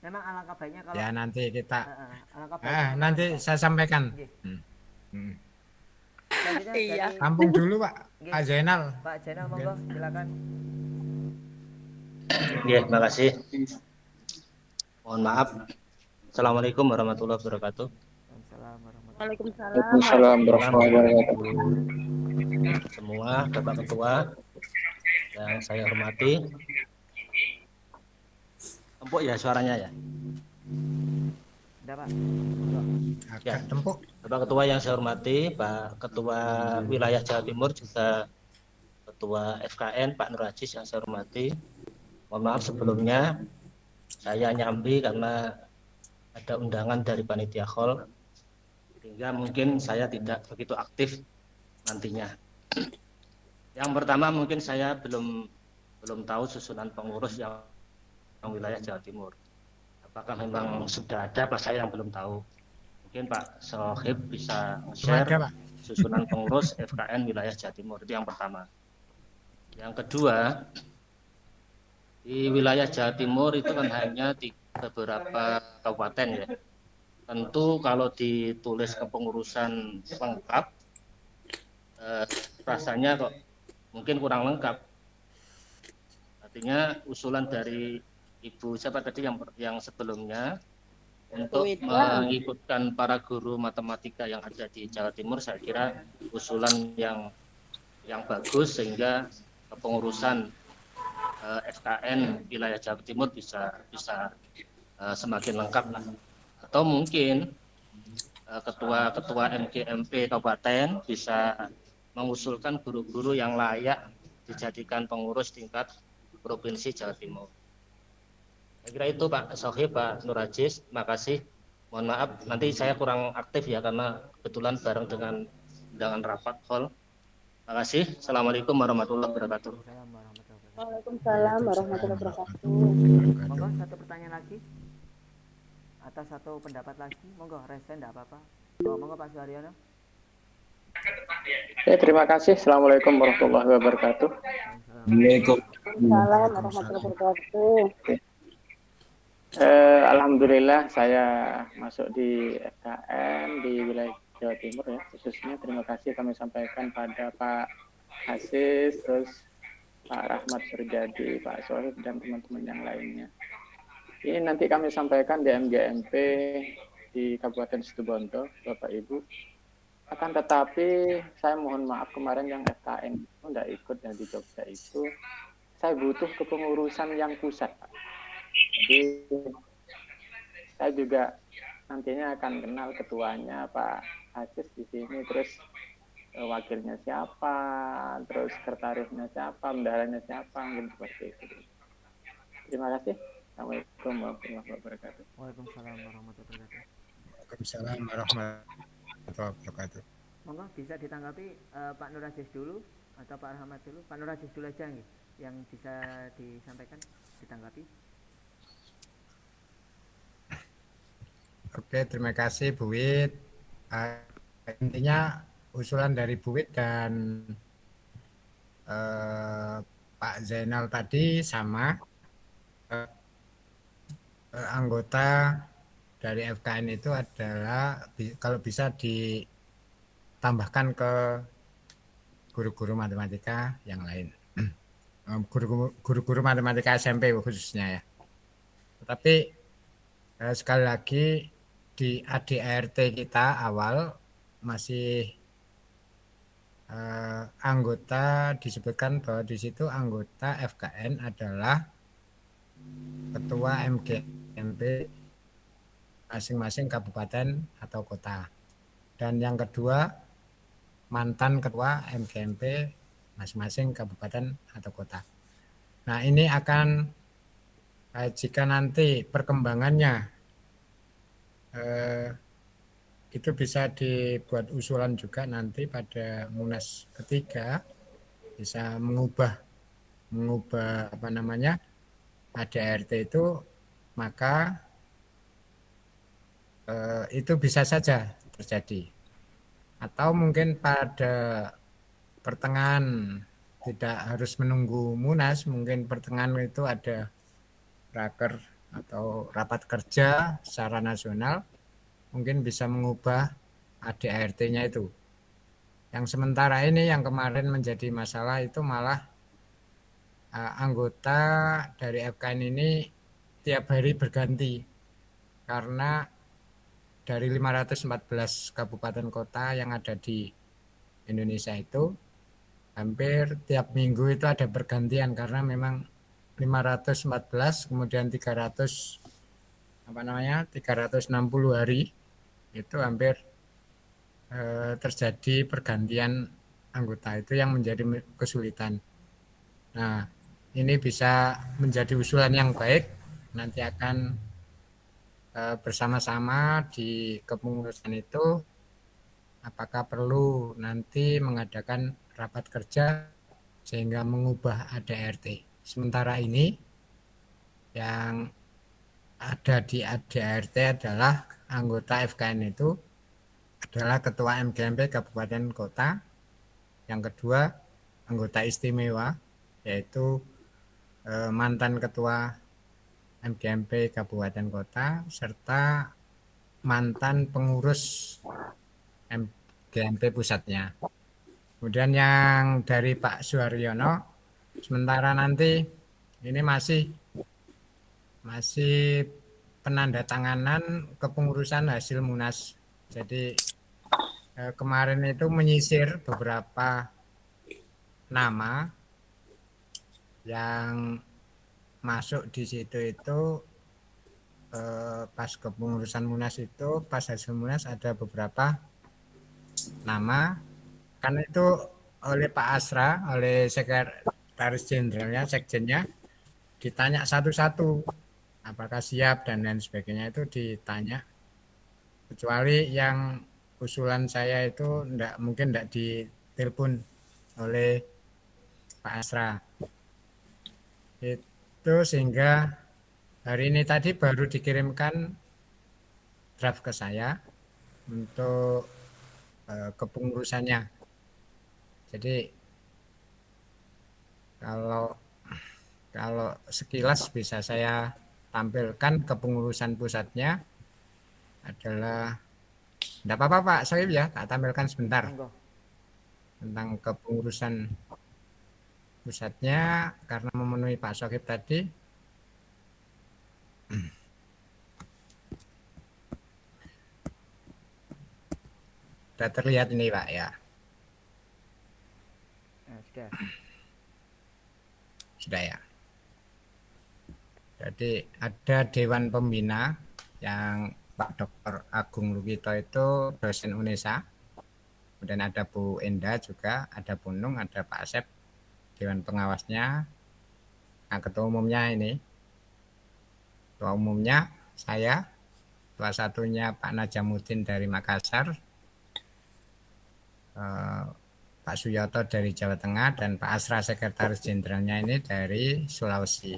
Memang alangkah baiknya kalau Ya nanti kita alangkah baiknya nanti Pak. saya sampaikan. Nggih. Hmm. Selanjutnya Iya. dari Tampung dulu Pak. Nggih. Pak Zainal. Pak Jainal, monggo silakan. Ya, terima kasih. Mohon maaf. Assalamualaikum warahmatullahi wabarakatuh. Assalamualaikum warahmatullahi Waalaikumsalam. Waalaikumsalam warahmatullahi wabarakatuh. Semua Bapak Ketua yang saya hormati. Empuk ya suaranya ya. Udah Pak. Monggo. Agak tempuk. Bapak Ketua yang saya hormati, Pak Ketua Wilayah Jawa Timur, juga Ketua FKN Pak Nur Aziz yang saya hormati. Mohon maaf sebelumnya saya nyambi karena ada undangan dari panitia Khol, sehingga mungkin saya tidak begitu aktif nantinya. Yang pertama mungkin saya belum tahu susunan pengurus yang wilayah Jawa Timur. Apakah memang sudah ada, Pak? Saya yang belum tahu. Mungkin Pak Sohib bisa share Ada, Pak. susunan pengurus FKN wilayah Jawa Timur. Itu yang pertama. Yang kedua, di wilayah Jawa Timur itu kan hanya di beberapa kabupaten ya. Tentu kalau ditulis kepengurusan lengkap, rasanya kok mungkin kurang lengkap. Artinya usulan dari Ibu siapa tadi yang sebelumnya untuk mengikutkan para guru matematika yang ada di Jawa Timur, saya kira usulan yang bagus sehingga kepengurusan FKN wilayah Jawa Timur bisa semakin lengkap lah. Atau mungkin ketua MGMP kabupaten bisa mengusulkan guru-guru yang layak dijadikan pengurus tingkat provinsi Jawa Timur. Saya kira itu Pak Sohib, Pak Nur Aziz, terima kasih. Mohon maaf nanti saya kurang aktif ya karena kebetulan bareng dengan rapat hall. Terima kasih. Assalamualaikum warahmatullahi wabarakatuh. Waalaikumsalam warahmatullahi wabarakatuh. Monggo satu pertanyaan lagi atau satu pendapat lagi, monggo resen enggak apa-apa. Oh, monggo Pak Suharyono. Ya, terima kasih. Assalamualaikum warahmatullahi wabarakatuh. Waalaikumsalam warahmatullahi wabarakatuh. Alhamdulillah saya masuk di FKN di wilayah Jawa Timur ya. Khususnya terima kasih kami sampaikan pada Pak Aziz, terus Pak Rahmat Surjadi, Pak Sohib dan teman-teman yang lainnya. Ini nanti kami sampaikan di MGMP di Kabupaten Situbondo, Bapak Ibu. Akan tetapi saya mohon maaf kemarin yang FKN itu tidak ikut yang di Jogja itu. Saya butuh kepengurusan yang pusat, Pak. Jadi saya juga nantinya akan kenal ketuanya Pak Aziz di sini, terus wakilnya siapa, terus sekretarisnya siapa, bendaharanya siapa, gitu seperti itu. Terima kasih. Assalamualaikum warahmatullahi wabarakatuh. Waalaikumsalam warahmatullahi wabarakatuh. Waalaikumsalam warahmatullahi wabarakatuh. Monggo bisa ditanggapi Pak Nur Aziz dulu atau Pak Rahmat dulu. Pak Nur Aziz dulu aja nih yang bisa disampaikan, ditanggapi. Oke, terima kasih Bu Wit. Intinya usulan dari Bu Wit dan Pak Zainal tadi sama. Anggota dari FKN itu adalah kalau bisa ditambahkan ke guru-guru matematika yang lain. Guru-guru matematika SMP khususnya ya. Tetapi sekali lagi di ADART kita awal masih anggota disebutkan bahwa di situ anggota FKN adalah ketua MGMP masing-masing kabupaten atau kota. Dan yang kedua mantan ketua MGMP masing-masing kabupaten atau kota. Nah, ini akan jika nanti perkembangannya itu bisa dibuat usulan juga nanti pada Munas ketiga, bisa mengubah apa namanya ADART itu, maka itu bisa saja terjadi. Atau mungkin pada pertengahan, tidak harus menunggu Munas, mungkin pertengahan itu ada raker atau rapat kerja secara nasional, mungkin bisa mengubah ADART-nya itu. Yang sementara ini yang kemarin menjadi masalah itu malah anggota dari FKN ini tiap hari berganti, karena dari 514 kabupaten kota yang ada di Indonesia itu hampir tiap minggu itu ada pergantian, karena memang 514 kemudian 360 hari itu hampir terjadi pergantian anggota, itu yang menjadi kesulitan. Nah, ini bisa menjadi usulan yang baik, nanti akan bersama-sama di kepengurusan itu apakah perlu nanti mengadakan rapat kerja sehingga mengubah ADART. Sementara ini yang ada di ADART adalah anggota FKN itu adalah ketua MGMP kabupaten kota, yang kedua anggota istimewa yaitu mantan ketua MGMP kabupaten kota serta mantan pengurus MGMP pusatnya. Kemudian yang dari Pak Suharyono, sementara nanti ini masih penandatanganan kepengurusan hasil Munas. Jadi kemarin itu menyisir beberapa nama yang masuk di situ itu pas kepengurusan Munas itu, pas hasil Munas ada beberapa nama, karena itu oleh Pak Asra, oleh sekretaris jenderalnya, sekjennya, ditanya satu-satu apakah siap dan lain sebagainya, itu ditanya. Kecuali yang usulan saya itu mungkin tidak ditelepon oleh Pak Asra. Itu sehingga hari ini tadi baru dikirimkan draft ke saya untuk kepengurusannya. Jadi kalau sekilas bisa saya tampilkan kepengurusan pusatnya adalah, tidak apa-apa Pak Sohib ya, tak tampilkan sebentar tentang kepengurusan pusatnya karena memenuhi Pak Sohib tadi. Sudah terlihat ini Pak ya. Sudah ya. Jadi ada Dewan Pembina yang Pak Dr. Agung Lukito itu dosen UNESA. Kemudian ada Bu Enda juga, ada Bu Nung, ada Pak Asep, Dewan Pengawasnya. Nah, ketua umumnya ini. Ketua umumnya saya, ketua satunya Pak Najamuddin dari Makassar, Pak Suyoto dari Jawa Tengah, dan Pak Asra sekretaris jenderalnya ini dari Sulawesi.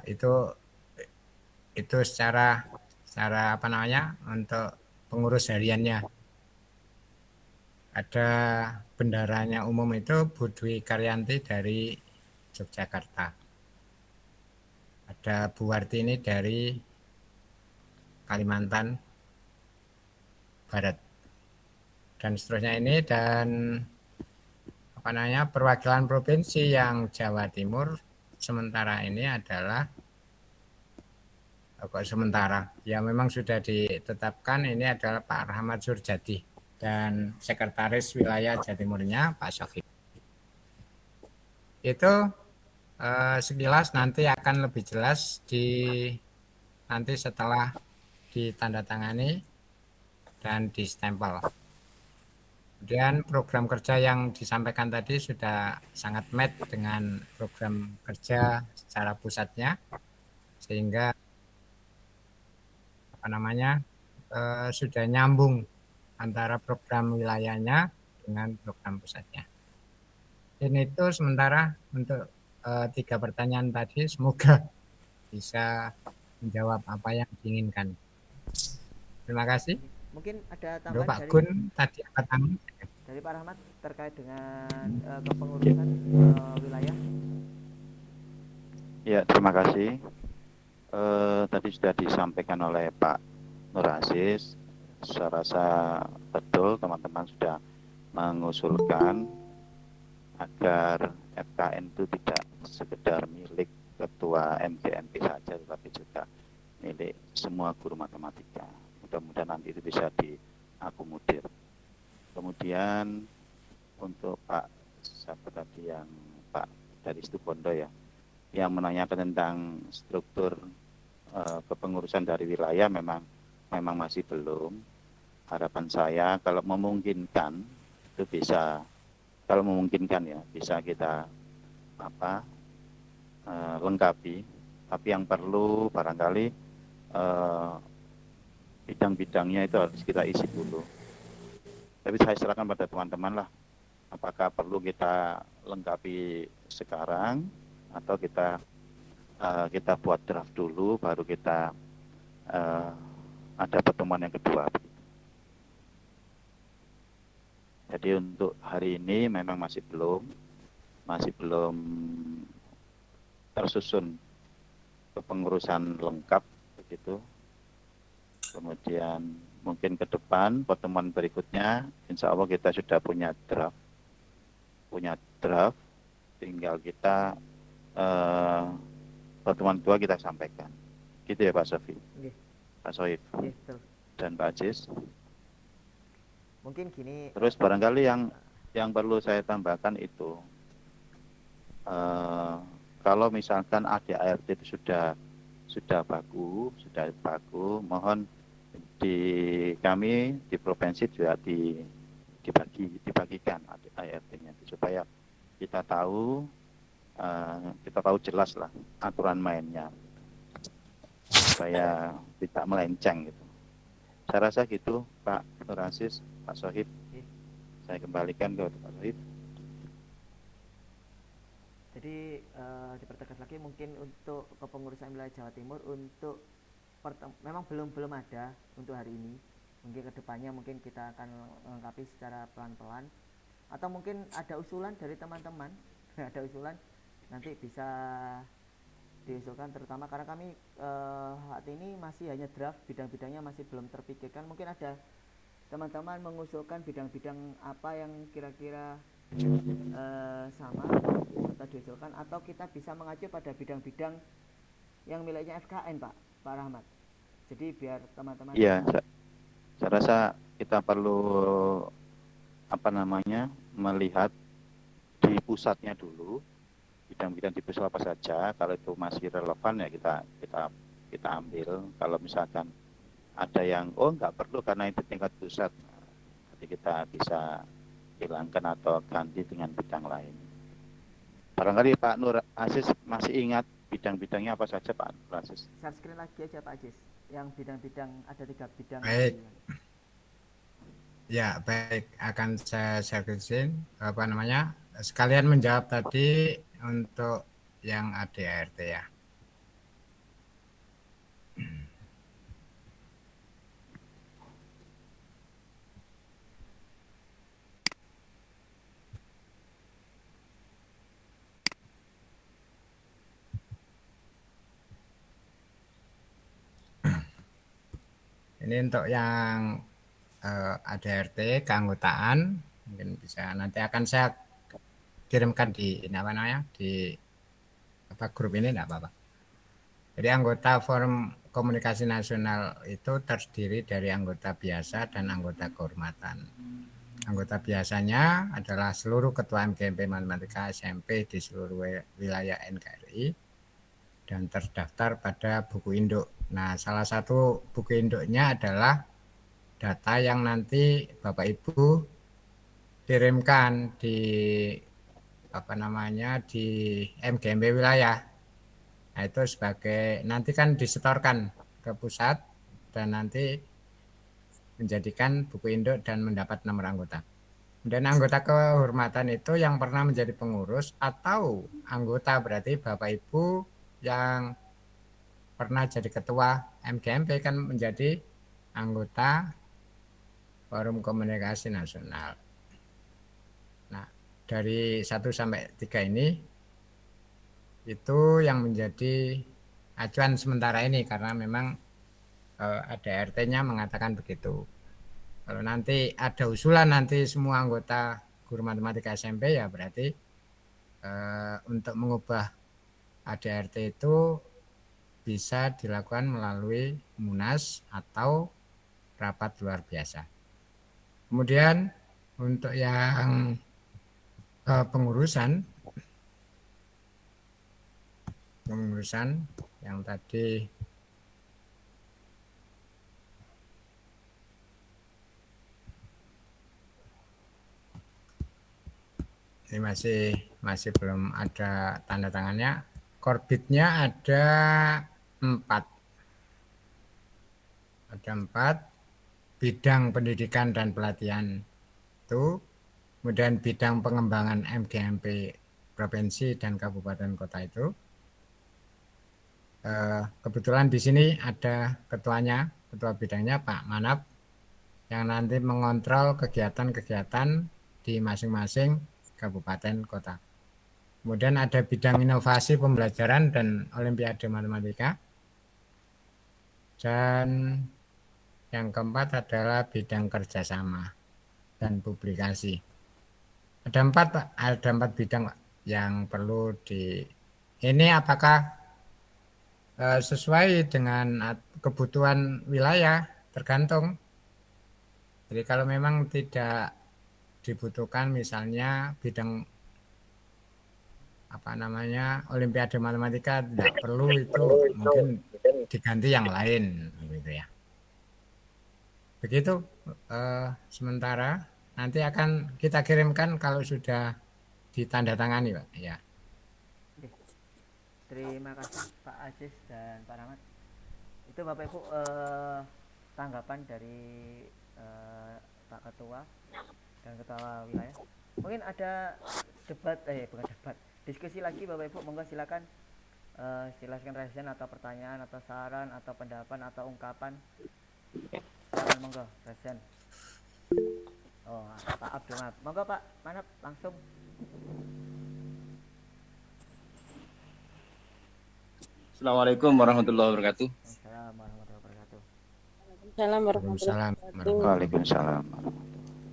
Itu secara apa namanya untuk pengurus hariannya. Ada bendaranya umum itu Bu Dwi Karyanti dari Yogyakarta. Ada Bu Wartini dari Kalimantan Barat. dan seterusnya ini, dan apa namanya, perwakilan provinsi yang Jawa Timur sementara ini adalah sementara ya memang sudah ditetapkan ini adalah Pak Rahmat Surjadi dan sekretaris wilayah Jawa Timurnya Pak Sohib. Itu sekilas, nanti akan lebih jelas nanti setelah ditandatangani dan distempel. Kemudian program kerja yang disampaikan tadi sudah sangat match dengan program kerja secara pusatnya, sehingga apa namanya sudah nyambung antara program wilayahnya dengan program pusatnya. Ini itu sementara untuk 3 pertanyaan tadi, semoga bisa menjawab apa yang diinginkan. Terima kasih. Mungkin ada Untuk tambahan Pak Gun tadi apa tambahan? dari Pak Rahmat terkait dengan kepengurusan wilayah. Ya, terima kasih. Tadi sudah disampaikan oleh Pak Nur Aziz. Saya rasa betul teman-teman sudah mengusulkan agar FKN itu tidak sekedar milik ketua MGMP saja, tetapi juga milik semua guru matematika. Mudah-mudahan nanti itu bisa diakomodir. Kemudian untuk Pak siapa tadi yang Pak dari Situbondo ya, yang menanyakan tentang struktur kepengurusan dari wilayah, memang masih belum. Harapan saya kalau memungkinkan itu bisa, kalau memungkinkan ya bisa kita lengkapi. Tapi yang perlu barangkali bidang-bidangnya itu harus kita isi dulu. Tapi saya serahkan pada teman-teman lah, apakah perlu kita lengkapi sekarang atau kita buat draft dulu baru kita ada pertemuan yang kedua. Jadi untuk hari ini memang masih belum tersusun kepengurusan lengkap begitu. Kemudian mungkin ke depan pertemuan berikutnya insya Allah kita sudah punya draft, tinggal kita pertemuan kedua kita sampaikan. Gitu ya Pak Sofi, Pak Sohib, dan Pak Aziz. Mungkin gini. Terus barangkali yang perlu saya tambahkan itu, kalau misalkan ADART itu sudah baku, mohon kami di provinsi juga dibagikan ADART-nya supaya kita tahu jelas lah aturan mainnya, supaya tidak melenceng gitu. Saya rasa gitu Pak Nur Aziz, Pak Sohib. Saya kembalikan ke Pak Sohib. Jadi dipertegas lagi mungkin untuk kepengurusan wilayah Jawa Timur untuk memang belum ada untuk hari ini. Mungkin kedepannya mungkin kita akan melengkapi secara pelan-pelan, atau mungkin ada usulan dari teman-teman ada usulan nanti bisa diusulkan, terutama karena kami saat ini masih hanya draft, bidang-bidangnya masih belum terpikirkan. Mungkin ada teman-teman mengusulkan bidang-bidang apa yang kira-kira sama serta diusulkan, atau kita bisa mengacu pada bidang-bidang yang miliknya FKN Pak Rahmat. Jadi biar teman-teman. Iya, saya rasa kita perlu melihat di pusatnya dulu, bidang-bidang di pusat apa saja. Kalau itu masih relevan ya kita ambil. Kalau misalkan ada yang nggak perlu karena itu tingkat pusat, nanti kita bisa hilangkan atau ganti dengan bidang lain. Barangkali Pak Nur Aziz masih ingat bidang-bidangnya apa saja Pak Nur Aziz? Share screen lagi aja Pak Aziz, yang bidang-bidang, ada 3 bidang. Baik. Ya baik, akan saya share screen sekalian menjawab tadi untuk yang ADART ya. Ini untuk yang ADRT keanggotaan, mungkin bisa nanti akan saya kirimkan di apa namanya di grup ini, enggak apa-apa. Jadi anggota Forum Komunikasi Nasional itu terdiri dari anggota biasa dan anggota kehormatan. Anggota biasanya adalah seluruh ketua MGMP Matematika SMP di seluruh wilayah NKRI dan terdaftar pada buku induk. Nah, salah satu buku induknya adalah data yang nanti Bapak Ibu kirimkan di di MGMP wilayah. Nah, itu sebagai nanti kan disetorkan ke pusat dan nanti menjadikan buku induk dan mendapat nomor anggota. Dan anggota kehormatan itu yang pernah menjadi pengurus atau anggota berarti Bapak Ibu yang pernah jadi ketua MGMP kan menjadi anggota Forum Komunikasi Nasional. Nah, dari 1 sampai 3 ini itu yang menjadi acuan sementara ini karena memang ada RT-nya mengatakan begitu. Kalau nanti ada usulan nanti semua anggota guru matematika SMP ya berarti untuk mengubah ADRT itu bisa dilakukan melalui Munas atau rapat luar biasa. Kemudian untuk yang pengurusan yang tadi ini masih belum ada tanda tangannya. Korbitnya ada 4. Ada 4 bidang pendidikan dan pelatihan itu, kemudian bidang pengembangan MGMP provinsi dan kabupaten kota itu. Kebetulan di sini ada ketuanya, ketua bidangnya Pak Manap yang nanti mengontrol kegiatan-kegiatan di masing-masing kabupaten kota. Kemudian ada bidang inovasi pembelajaran dan olimpiade matematika. Dan yang keempat adalah bidang kerjasama dan publikasi. Ada 4 Pak, ada 4 bidang Pak, yang perlu ini apakah sesuai dengan kebutuhan wilayah tergantung. Jadi kalau memang tidak dibutuhkan misalnya bidang olimpiade matematika tidak perlu, itu mungkin diganti yang lain gitu ya. Begitu sementara nanti akan kita kirimkan kalau sudah ditandatangani Pak ya. Terima kasih Pak Aziz dan Pak Rahmat. Itu Bapak Ibu tanggapan dari Pak Ketua dan Ketua Wilayah. Mungkin ada diskusi lagi Bapak Ibu, monggo silakan silakan resen atau pertanyaan atau saran atau pendapat atau ungkapan. Silakan monggo resen. Oh, Pak Abdul Manap. Monggo Pak Manap langsung. Assalamualaikum warahmatullahi wabarakatuh. Assalamualaikum warahmatullahi wabarakatuh. Waalaikumsalam.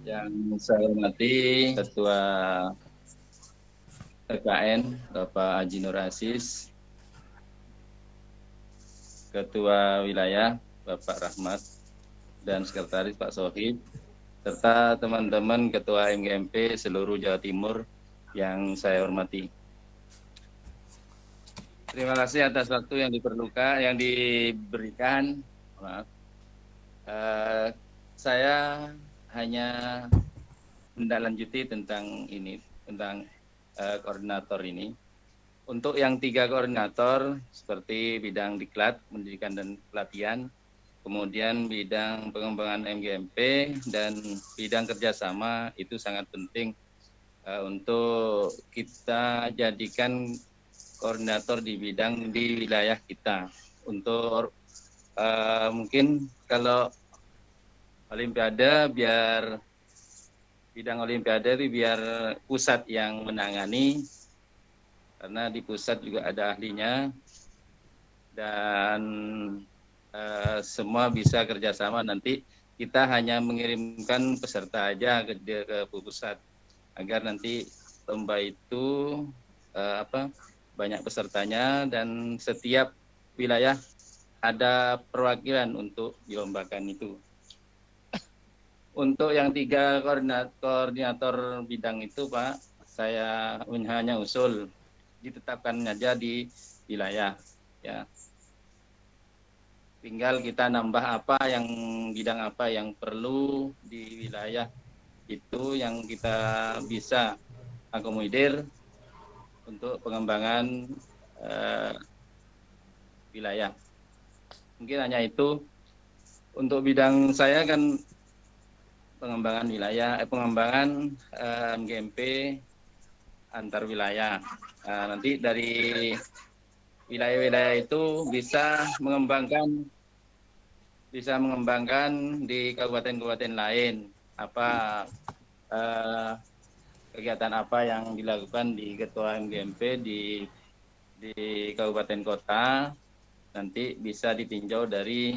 Yang saya hormati Ketua TKN Bapak Haji Nur Aziz, Ketua Wilayah Bapak Rahmat, dan Sekretaris Pak Sohib, serta teman-teman Ketua MGMP seluruh Jawa Timur yang saya hormati. Terima kasih atas waktu yang diberikan. Maaf. Saya hanya menindaklanjuti tentang koordinator ini. Untuk yang 3 koordinator seperti bidang diklat, pendidikan dan pelatihan, kemudian bidang pengembangan MGMP dan bidang kerjasama itu sangat penting untuk kita jadikan koordinator di wilayah kita. Untuk mungkin kalau olimpiade bidang olimpiade itu biar pusat yang menangani, karena di pusat juga ada ahlinya dan semua bisa kerjasama nanti kita hanya mengirimkan peserta aja ke pusat agar nanti lomba itu banyak pesertanya dan setiap wilayah ada perwakilan untuk dilombakan itu. Untuk yang 3 koordinator bidang itu Pak, saya hanya usul ditetapkan aja di wilayah ya. Tinggal kita nambah bidang apa yang perlu di wilayah itu yang kita bisa akomodir untuk pengembangan wilayah. Mungkin hanya itu. Untuk bidang saya kan pengembangan wilayah, pengembangan MGMP antar wilayah. Nanti dari wilayah-wilayah itu bisa mengembangkan di kabupaten-kabupaten lain kegiatan apa yang dilakukan di ketua MGMP di kabupaten kota nanti bisa ditinjau dari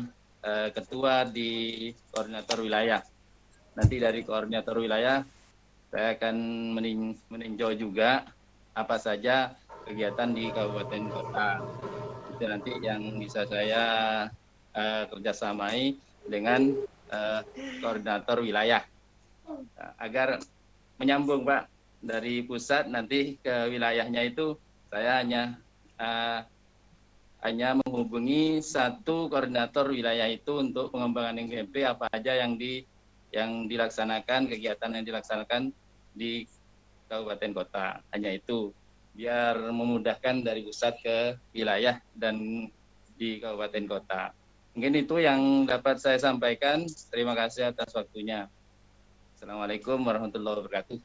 ketua di koordinator wilayah. Nanti dari koordinator wilayah saya akan meninjau juga apa saja kegiatan di kabupaten kota. Itu nanti yang bisa saya kerjasamai dengan koordinator wilayah agar menyambung Pak dari pusat nanti ke wilayahnya itu saya hanya menghubungi satu koordinator wilayah itu untuk pengembangan MGMP apa aja yang dilaksanakan, kegiatan yang dilaksanakan di kabupaten kota. Hanya itu, biar memudahkan dari pusat ke wilayah dan di kabupaten kota. Mungkin itu yang dapat saya sampaikan. Terima kasih atas waktunya. Assalamualaikum warahmatullahi wabarakatuh.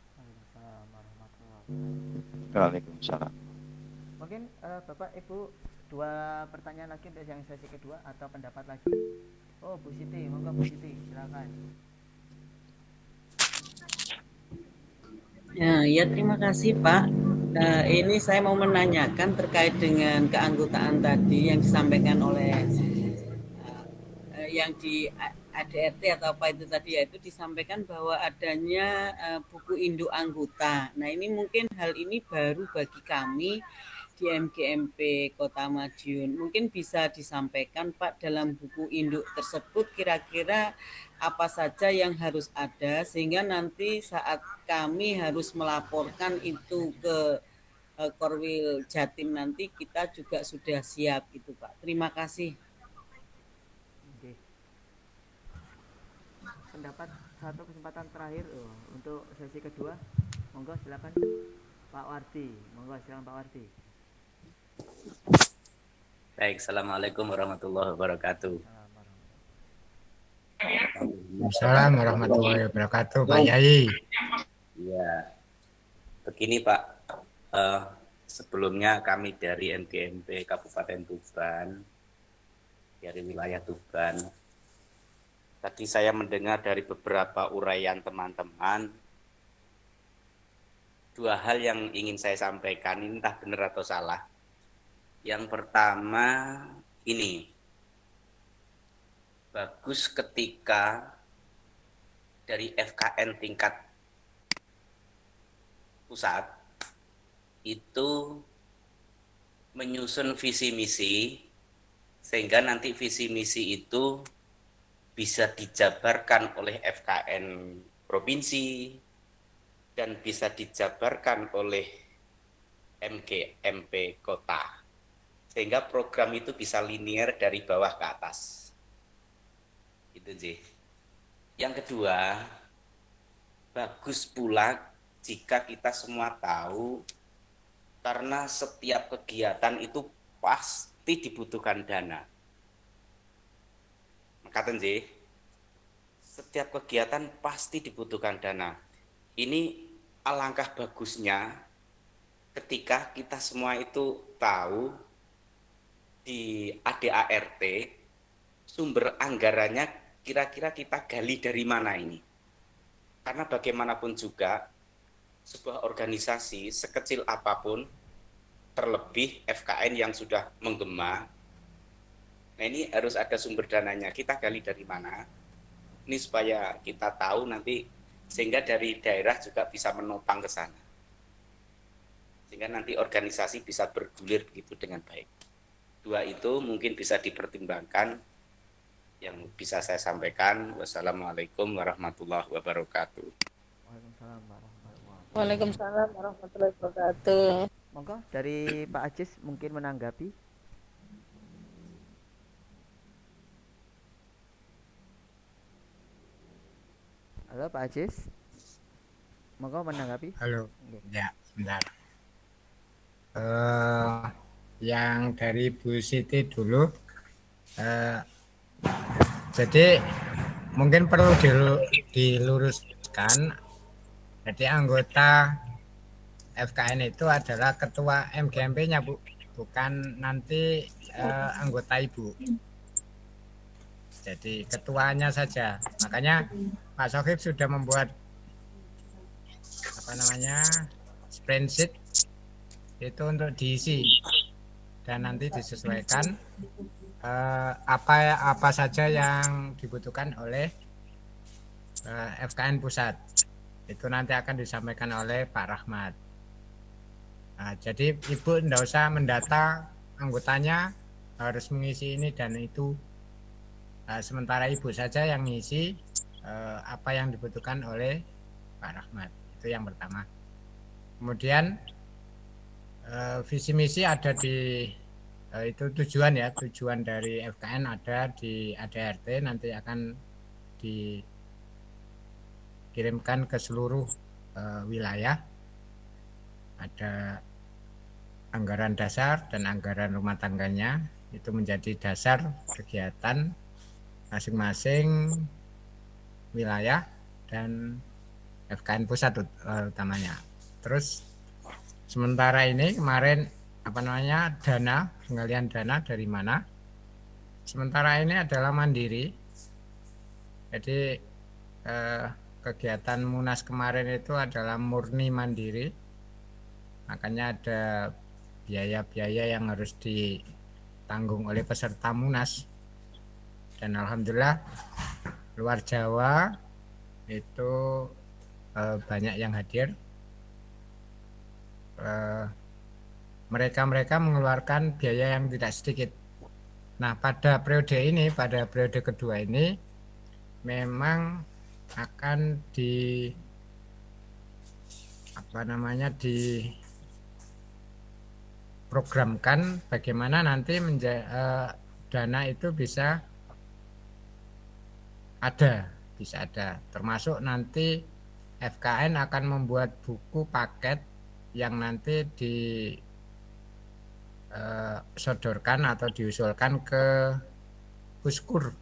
Waalaikumsalam. Mungkin Bapak Ibu 2 pertanyaan lagi untuk yang sesi kedua atau pendapat lagi. Oh, Bu Siti, monggo Bu Siti, silakan. Ya, terima kasih Pak. Ini saya mau menanyakan terkait dengan keanggotaan tadi yang disampaikan oleh yang di ADRT atau apa itu tadi, yaitu disampaikan bahwa adanya buku induk anggota. Nah, ini mungkin hal ini baru bagi kami di MGMP Kota Madiun. Mungkin bisa disampaikan Pak, dalam buku induk tersebut kira-kira apa saja yang harus ada sehingga nanti saat kami harus melaporkan itu ke Korwil Jatim nanti kita juga sudah siap itu Pak. Terima kasih. Oke. Pendapat satu kesempatan terakhir untuk sesi kedua. Monggo silakan Pak Wardi. Monggo silakan Pak Wardi. Baik, assalamualaikum warahmatullahi wabarakatuh. Assalamualaikum warahmatullahi wabarakatuh, Pak Yai. Ya, begini Pak, sebelumnya kami dari MGMP Kabupaten Tuban, dari wilayah Tuban. Tadi saya mendengar dari beberapa uraian teman-teman, 2 hal yang ingin saya sampaikan, ini entah benar atau salah. Yang pertama ini, bagus ketika dari FKN tingkat pusat itu menyusun visi misi sehingga nanti visi misi itu bisa dijabarkan oleh FKN provinsi dan bisa dijabarkan oleh MGMP kota. Sehingga program itu bisa linear dari bawah ke atas. Itu sih. Yang kedua, bagus pula jika kita semua tahu karena setiap kegiatan itu pasti dibutuhkan dana. Maka sih, setiap kegiatan pasti dibutuhkan dana. Ini alangkah bagusnya ketika kita semua itu tahu di ADART sumber anggarannya kira-kira kita gali dari mana ini. Karena bagaimanapun juga sebuah organisasi sekecil apapun, terlebih FKN yang sudah menggema, nah ini harus ada sumber dananya. Kita gali dari mana? Ini supaya kita tahu nanti, sehingga dari daerah juga bisa menopang ke sana. Sehingga nanti organisasi bisa bergulir begitu dengan baik. 2 itu mungkin bisa dipertimbangkan yang bisa saya sampaikan. Wassalamualaikum warahmatullahi wabarakatuh. Waalaikumsalam warahmatullahi wabarakatuh. Waalaikumsalam warahmatullahi wabarakatuh. Monggo dari Pak Ajis mungkin menanggapi. Halo Pak Ajis. Monggo menanggapi. Halo. Oke. Ya, sebentar. Yang dari Bu Siti dulu. Jadi mungkin perlu diluruskan. Jadi anggota FKN itu adalah ketua MGMP-nya, Bu, bukan nanti anggota Ibu. Jadi ketuanya saja. Makanya Pak Sohib sudah membuat spreadsheet itu untuk diisi dan nanti disesuaikan apa saja yang dibutuhkan oleh FKN pusat. Itu nanti akan disampaikan oleh Pak Rahmat. Nah, jadi Ibu tidak usah mendata anggotanya harus mengisi ini dan itu. Sementara Ibu saja yang ngisi apa yang dibutuhkan oleh Pak Rahmat. Itu yang pertama. Kemudian visi misi ada di itu tujuan dari FKN ada di ADRT, nanti akan dikirimkan ke seluruh wilayah. Ada anggaran dasar dan anggaran rumah tangganya, itu menjadi dasar kegiatan masing-masing wilayah dan FKN pusat utamanya. Terus sementara ini kemarin dana, pengalian dana dari mana? Sementara ini adalah mandiri. Jadi kegiatan Munas kemarin itu adalah murni mandiri. Makanya ada biaya-biaya yang harus ditanggung oleh peserta Munas. Dan alhamdulillah luar Jawa itu banyak yang hadir. Mereka mengeluarkan biaya yang tidak sedikit. Nah, pada periode kedua ini memang akan diprogramkan bagaimana nanti dana itu bisa ada, termasuk nanti FKN akan membuat buku paket yang nanti disodorkan atau diusulkan ke Puskur.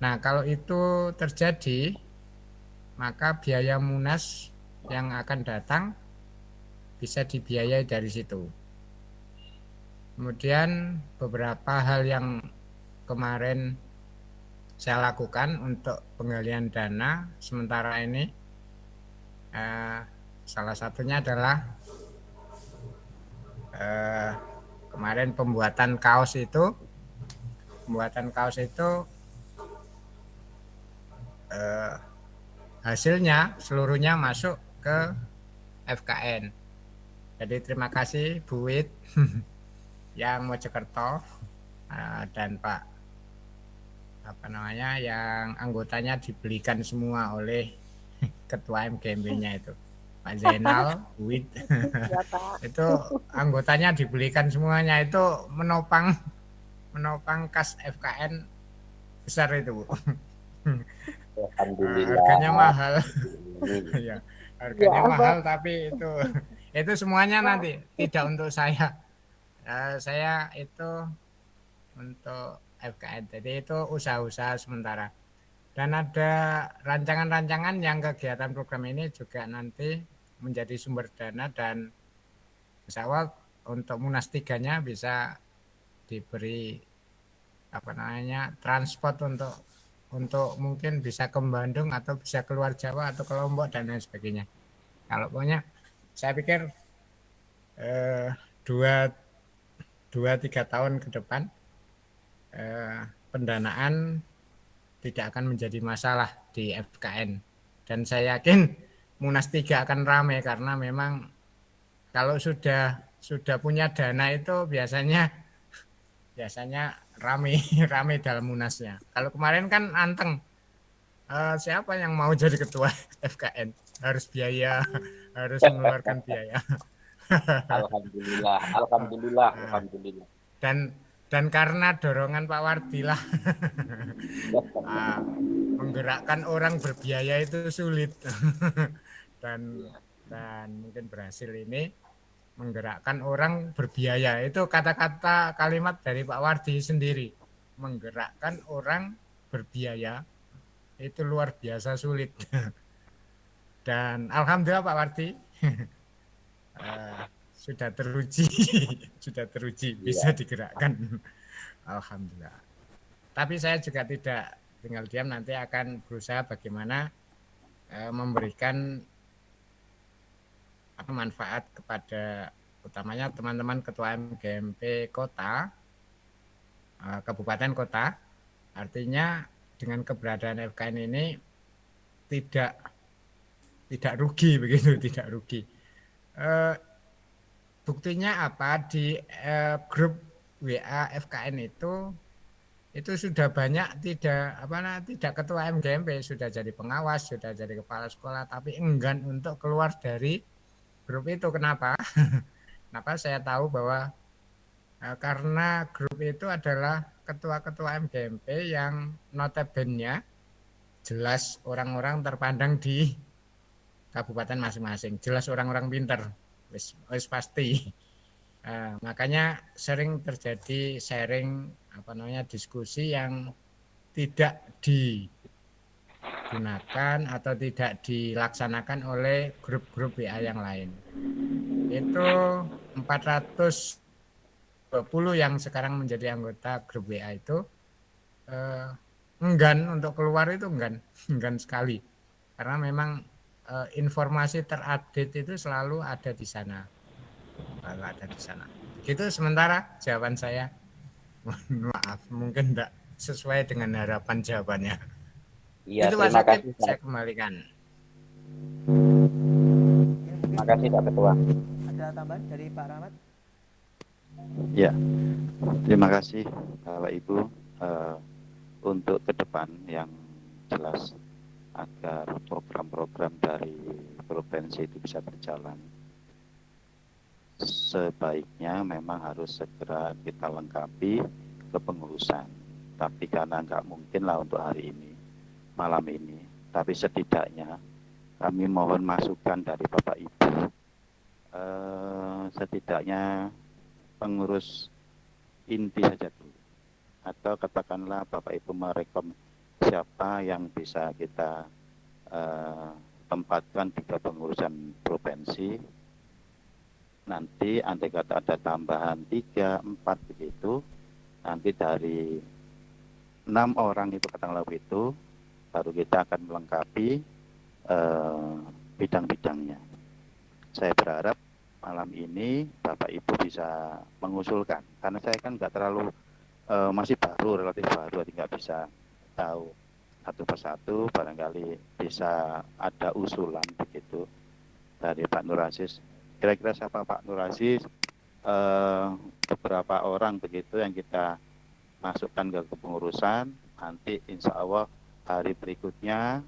Nah, kalau itu terjadi, maka biaya Munas yang akan datang bisa dibiayai dari situ. Kemudian beberapa hal yang kemarin saya lakukan untuk penggalian dana sementara ini, salah satunya adalah kemarin pembuatan kaos itu hasilnya seluruhnya masuk ke FKN. Jadi terima kasih Bu Wit yang Mojokerto dan Pak yang anggotanya dibelikan semua oleh ketua MGMP-nya itu Pak Zainal, Bu Wit. Itu anggotanya dibelikan semuanya, itu menopang kas FKN besar itu, Bu. Harganya mahal. Ya, harganya mahal, tapi itu semuanya nanti tidak untuk saya. Saya itu untuk FKN, jadi itu usaha-usaha sementara. Dan ada rancangan-rancangan yang kegiatan program ini juga nanti menjadi sumber dana, dan insya Allah untuk Munas 3-nya bisa diberi transport untuk mungkin bisa ke Bandung atau bisa keluar Jawa atau ke Lombok dan lain sebagainya. Kalau pokoknya saya pikir 2-3 tahun ke depan pendanaan tidak akan menjadi masalah di FKN. Dan saya yakin Munas 3 akan ramai karena memang kalau sudah punya dana itu biasanya ramai ramai dalam Munasnya. Kalau kemarin kan anteng, siapa yang mau jadi ketua FKN harus biaya, harus mengeluarkan biaya. Alhamdulillah. Dan karena dorongan Pak Wardi lah, menggerakkan orang berbiaya itu sulit. dan mungkin berhasil ini menggerakkan orang berbiaya. Itu kata-kata kalimat dari Pak Wardi sendiri. Menggerakkan orang berbiaya itu luar biasa sulit. Dan alhamdulillah Pak Wardi sudah teruji bisa digerakkan. Alhamdulillah. Tapi saya juga tidak tinggal diam, nanti akan berusaha bagaimana memberikan manfaat kepada utamanya teman-teman ketua MGMP kota, kabupaten kota. Artinya dengan keberadaan FKN ini tidak rugi begitu, tidak rugi. Buktinya apa, di grup WA FKN itu sudah banyak tidak ketua MGMP, sudah jadi pengawas, sudah jadi kepala sekolah, tapi enggan untuk keluar dari grup itu. Kenapa? Kenapa saya tahu bahwa karena grup itu adalah ketua-ketua MGMP yang notabene jelas orang-orang terpandang di kabupaten masing-masing, jelas orang-orang pinter, wis pasti. Makanya sering terjadi sharing diskusi yang tidak digunakan atau tidak dilaksanakan oleh grup-grup WA yang lain. Itu 420 yang sekarang menjadi anggota grup WA itu enggan untuk keluar, itu enggan sekali, karena memang informasi terupdate itu selalu ada di sana. Gitu sementara jawaban saya. Maaf, mungkin tidak sesuai dengan harapan jawabannya. Iya, itu terima kasih. Saya kembalikan. Terima kasih Pak Ketua. Ada tambahan dari Pak Rahmat? Ya, terima kasih Bapak Ibu untuk ke depan yang jelas agar program-program dari provinsi itu bisa berjalan. Sebaiknya memang harus segera kita lengkapi kepengurusan. Tapi karena nggak mungkin lah untuk hari ini, malam ini. Tapi setidaknya kami mohon masukan dari Bapak Ibu. Setidaknya pengurus inti saja dulu. Atau katakanlah Bapak Ibu merekom siapa yang bisa kita tempatkan di kepengurusan provinsi. Nanti andai kata ada tambahan 3, 4 begitu, nanti dari 6 orang itu katakanlah begitu, baru kita akan melengkapi bidang-bidangnya. Saya berharap malam ini Bapak Ibu bisa mengusulkan, karena saya kan nggak terlalu masih baru, relatif baru, jadi nggak bisa tahu satu persatu. Barangkali bisa ada usulan begitu dari Pak Nur Aziz. Kira-kira siapa Pak Nur Aziz, beberapa orang begitu yang kita masukkan ke kepengurusan. Nanti insya Allah hari berikutnya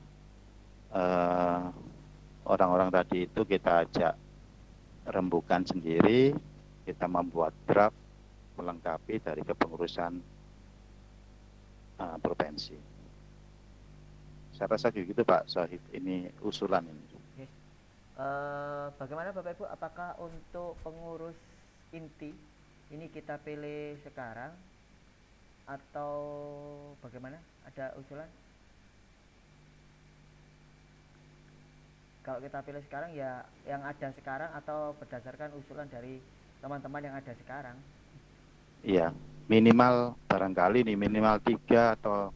orang-orang tadi itu kita ajak rembukan sendiri, kita membuat draft melengkapi dari kepengurusan provinsi. Saya rasa gitu Pak Syahid, ini usulan ini. Bagaimana Bapak Ibu, apakah untuk pengurus inti ini kita pilih sekarang atau bagaimana? Ada usulan? Kalau kita pilih sekarang ya yang ada sekarang atau berdasarkan usulan dari teman-teman yang ada sekarang? Iya, minimal barangkali nih minimal 3 atau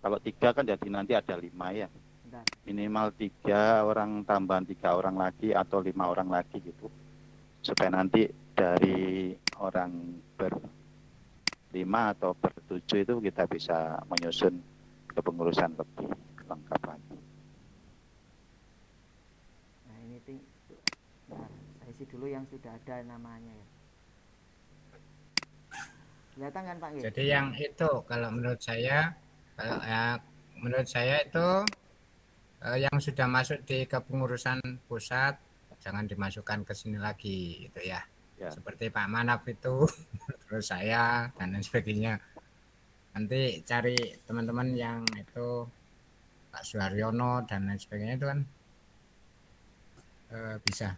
kalau 3 kan jadi nanti ada 5 ya. Minimal 3 orang, tambahan 3 orang lagi atau 5 orang lagi gitu, supaya nanti dari orang ber-5 atau ber-7 itu kita bisa menyusun kepengurusan lebih lengkap lagi. Nah ini nah, saya isi dulu yang sudah ada namanya ya. Kelihatan kan Pak? Jadi yang itu kalau menurut saya itu yang sudah masuk di kepengurusan pusat jangan dimasukkan ke sini lagi gitu ya. Seperti Pak Manaf itu terus saya dan lain sebagainya. Nanti cari teman-teman yang itu Pak Suharyono dan lain sebagainya itu kan bisa.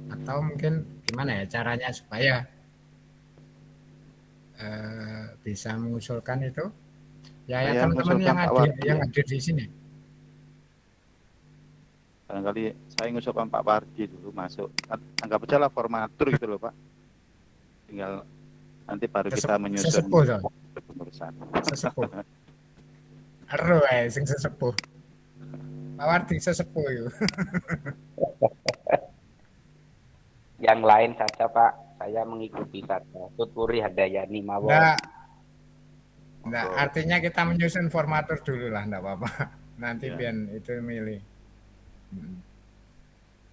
Atau mungkin gimana ya caranya supaya bisa mengusulkan itu ya teman-teman yang ada di sini. Barangkali saya ngusulkan Pak Wardi dulu masuk, anggap aja lah formatur gitu loh Pak, tinggal nanti baru kita menyusun kepengurusan. Sesepuh aduh sing sesepuh Pak Wardi sesepuh yuk. Yang lain saja Pak, saya mengikuti saja. Tuturi Hadayani mawon. Enggak, artinya kita menyusun formatur dulu lah, enggak apa-apa. Nanti biar itu milih.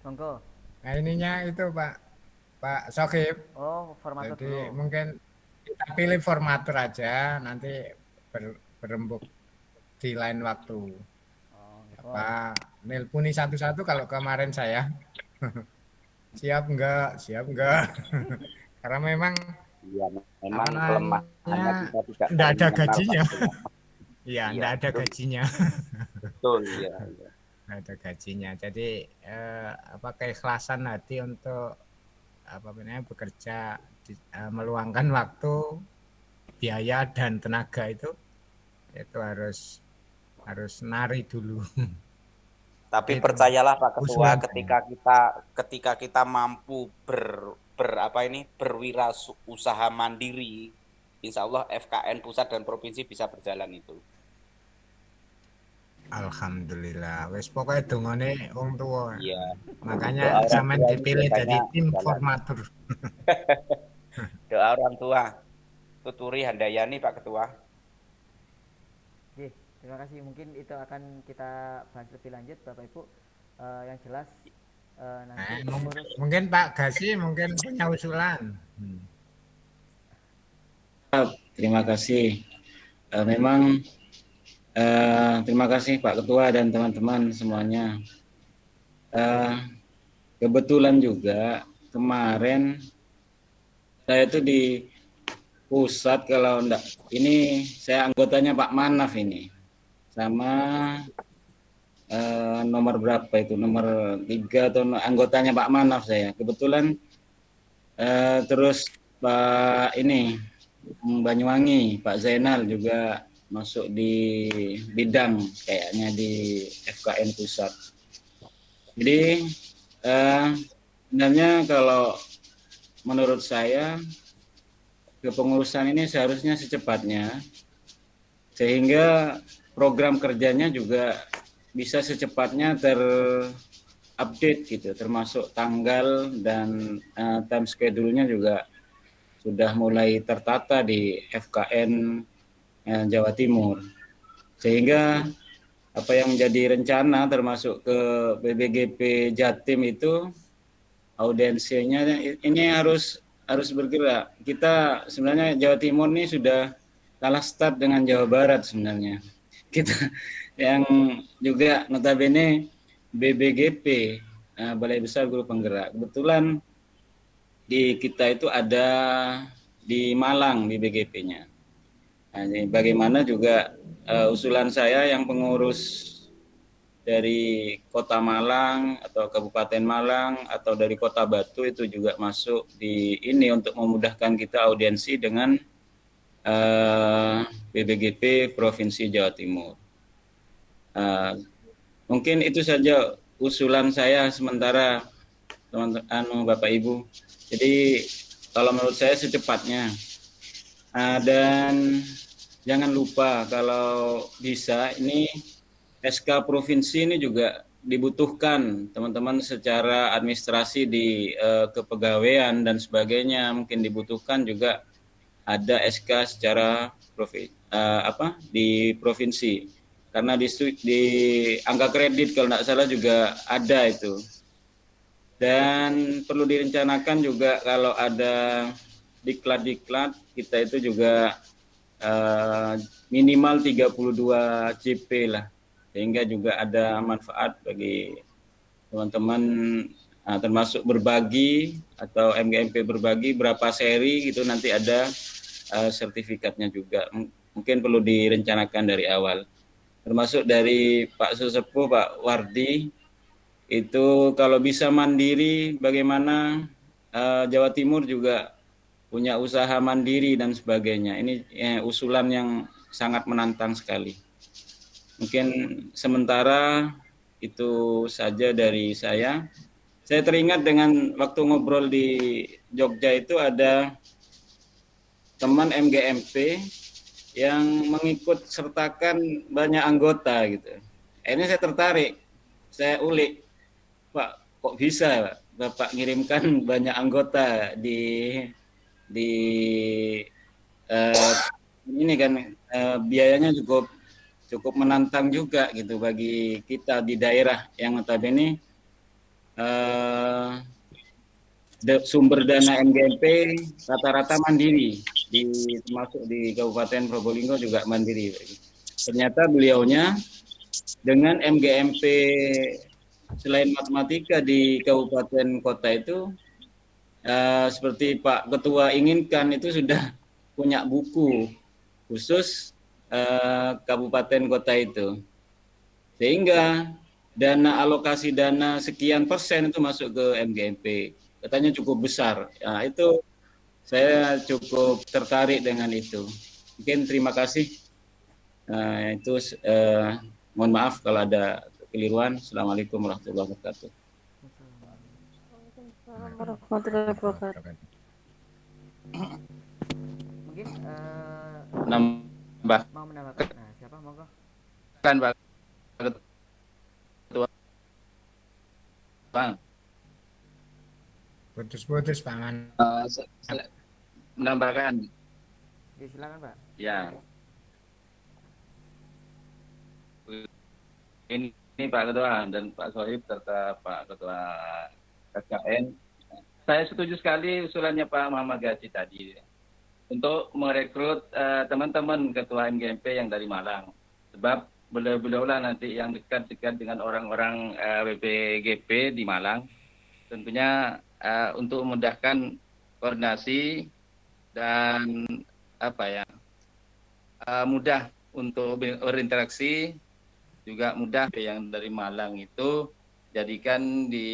Monggo. Nah ininya itu Pak Sokib. Oh, formatur jadi dulu. Mungkin kita pilih formatur aja, nanti berembuk di lain waktu. Apa nelponi satu-satu kalau kemarin saya. Siap enggak? Karena memang kelemahannya kita enggak ada gajinya. Iya, enggak ada gajinya. Betul, iya. Enggak ada gajinya. Jadi keikhlasan hati untuk bekerja, meluangkan waktu, biaya dan tenaga itu harus nari dulu. Tapi percayalah Pak Ketua, ketika kita mampu berwirausaha mandiri, insya Allah FKN pusat dan provinsi bisa berjalan itu. Alhamdulillah, wes pokoknya dongane wong tua. Iya. Makanya sampean dipilih dari tim formatur. Doa orang tua, Tuturi Handayani Pak Ketua. Oke, terima kasih. Mungkin itu akan kita bahas lebih lanjut Bapak Ibu. Yang jelas nanti mungkin Pak Gasi mungkin punya usulan. Terima kasih. Memang terima kasih Pak Ketua dan teman-teman semuanya. Kebetulan juga kemarin saya itu di pusat, kalau enggak ini saya anggotanya Pak Manaf ini, sama nomor berapa itu, nomor 3 atau anggotanya Pak Manaf saya kebetulan. Terus Pak ini Banyuwangi Pak Zainal juga masuk di bidang kayaknya di FKN pusat. Jadi sebenarnya kalau menurut saya kepengurusan ini seharusnya secepatnya, sehingga program kerjanya juga bisa secepatnya terupdate gitu, termasuk tanggal dan time schedule-nya juga sudah mulai tertata di FKN Jawa Timur, sehingga apa yang menjadi rencana termasuk ke BBGP Jatim itu audiensinya ini harus bergerak. Kita sebenarnya Jawa Timur ini sudah kalah start dengan Jawa Barat sebenarnya. Kita yang juga notabene BBGP Balai Besar Guru Penggerak, kebetulan di kita itu ada di Malang BBGP-nya. Nah, bagaimana juga usulan saya yang pengurus dari Kota Malang atau Kabupaten Malang atau dari Kota Batu itu juga masuk di ini untuk memudahkan kita audiensi dengan BBGP Provinsi Jawa Timur. Mungkin itu saja usulan saya sementara teman-teman Bapak Ibu. Jadi kalau menurut saya secepatnya. Dan jangan lupa kalau bisa ini SK provinsi ini juga dibutuhkan teman-teman secara administrasi di kepegawaian dan sebagainya, mungkin dibutuhkan juga ada SK secara di provinsi. Karena di angka kredit kalau tidak salah juga ada itu. Dan perlu direncanakan juga kalau ada diklat kita itu juga minimal 32 CP lah, sehingga juga ada manfaat bagi teman-teman, termasuk berbagi atau MGMP berbagi berapa seri gitu, nanti ada sertifikatnya juga. Mungkin perlu direncanakan dari awal. Termasuk dari Pak Susepuh, Pak Wardi, itu kalau bisa mandiri, bagaimana Jawa Timur juga punya usaha mandiri dan sebagainya. Ini usulan yang sangat menantang sekali. Mungkin sementara itu saja dari saya. Saya teringat dengan waktu ngobrol di Jogja itu ada teman MGMP yang mengikut sertakan banyak anggota gitu. Ini saya tertarik, saya ulik, Pak, kok bisa Bapak ngirimkan banyak anggota di ini kan biayanya cukup menantang juga gitu bagi kita di daerah yang notabene sumber dana MGMP rata-rata mandiri, termasuk di Kabupaten Probolinggo juga mandiri. Ternyata beliaunya dengan MGMP selain matematika di kabupaten kota itu seperti Pak Ketua inginkan, itu sudah punya buku khusus kabupaten kota itu, sehingga alokasi dana sekian persen itu masuk ke MGMP, katanya cukup besar. Nah, itu saya cukup tertarik dengan itu. Mungkin terima kasih. Mohon maaf kalau ada kekeliruan. Assalamualaikum warahmatullahi wabarakatuh. Warahmatullahi wabarakatuh. Mungkin mau menambahkan. Nah, siapa monggo? Kan Pak Ketua. Bang. Putus-putus Pak Man. Menambahkan. Ya, silakan Pak. Ya. Ini Pak Ketua dan Pak Sohib serta Pak Ketua KKN. Saya setuju sekali usulannya Pak Muhammad Gazi tadi untuk merekrut teman-teman ketua MGMP yang dari Malang. Sebab beliau lah nanti yang dekat-dekat dengan orang-orang WPGP di Malang. Tentunya untuk memudahkan koordinasi dan mudah untuk berinteraksi, juga mudah. Yang dari Malang itu jadikan di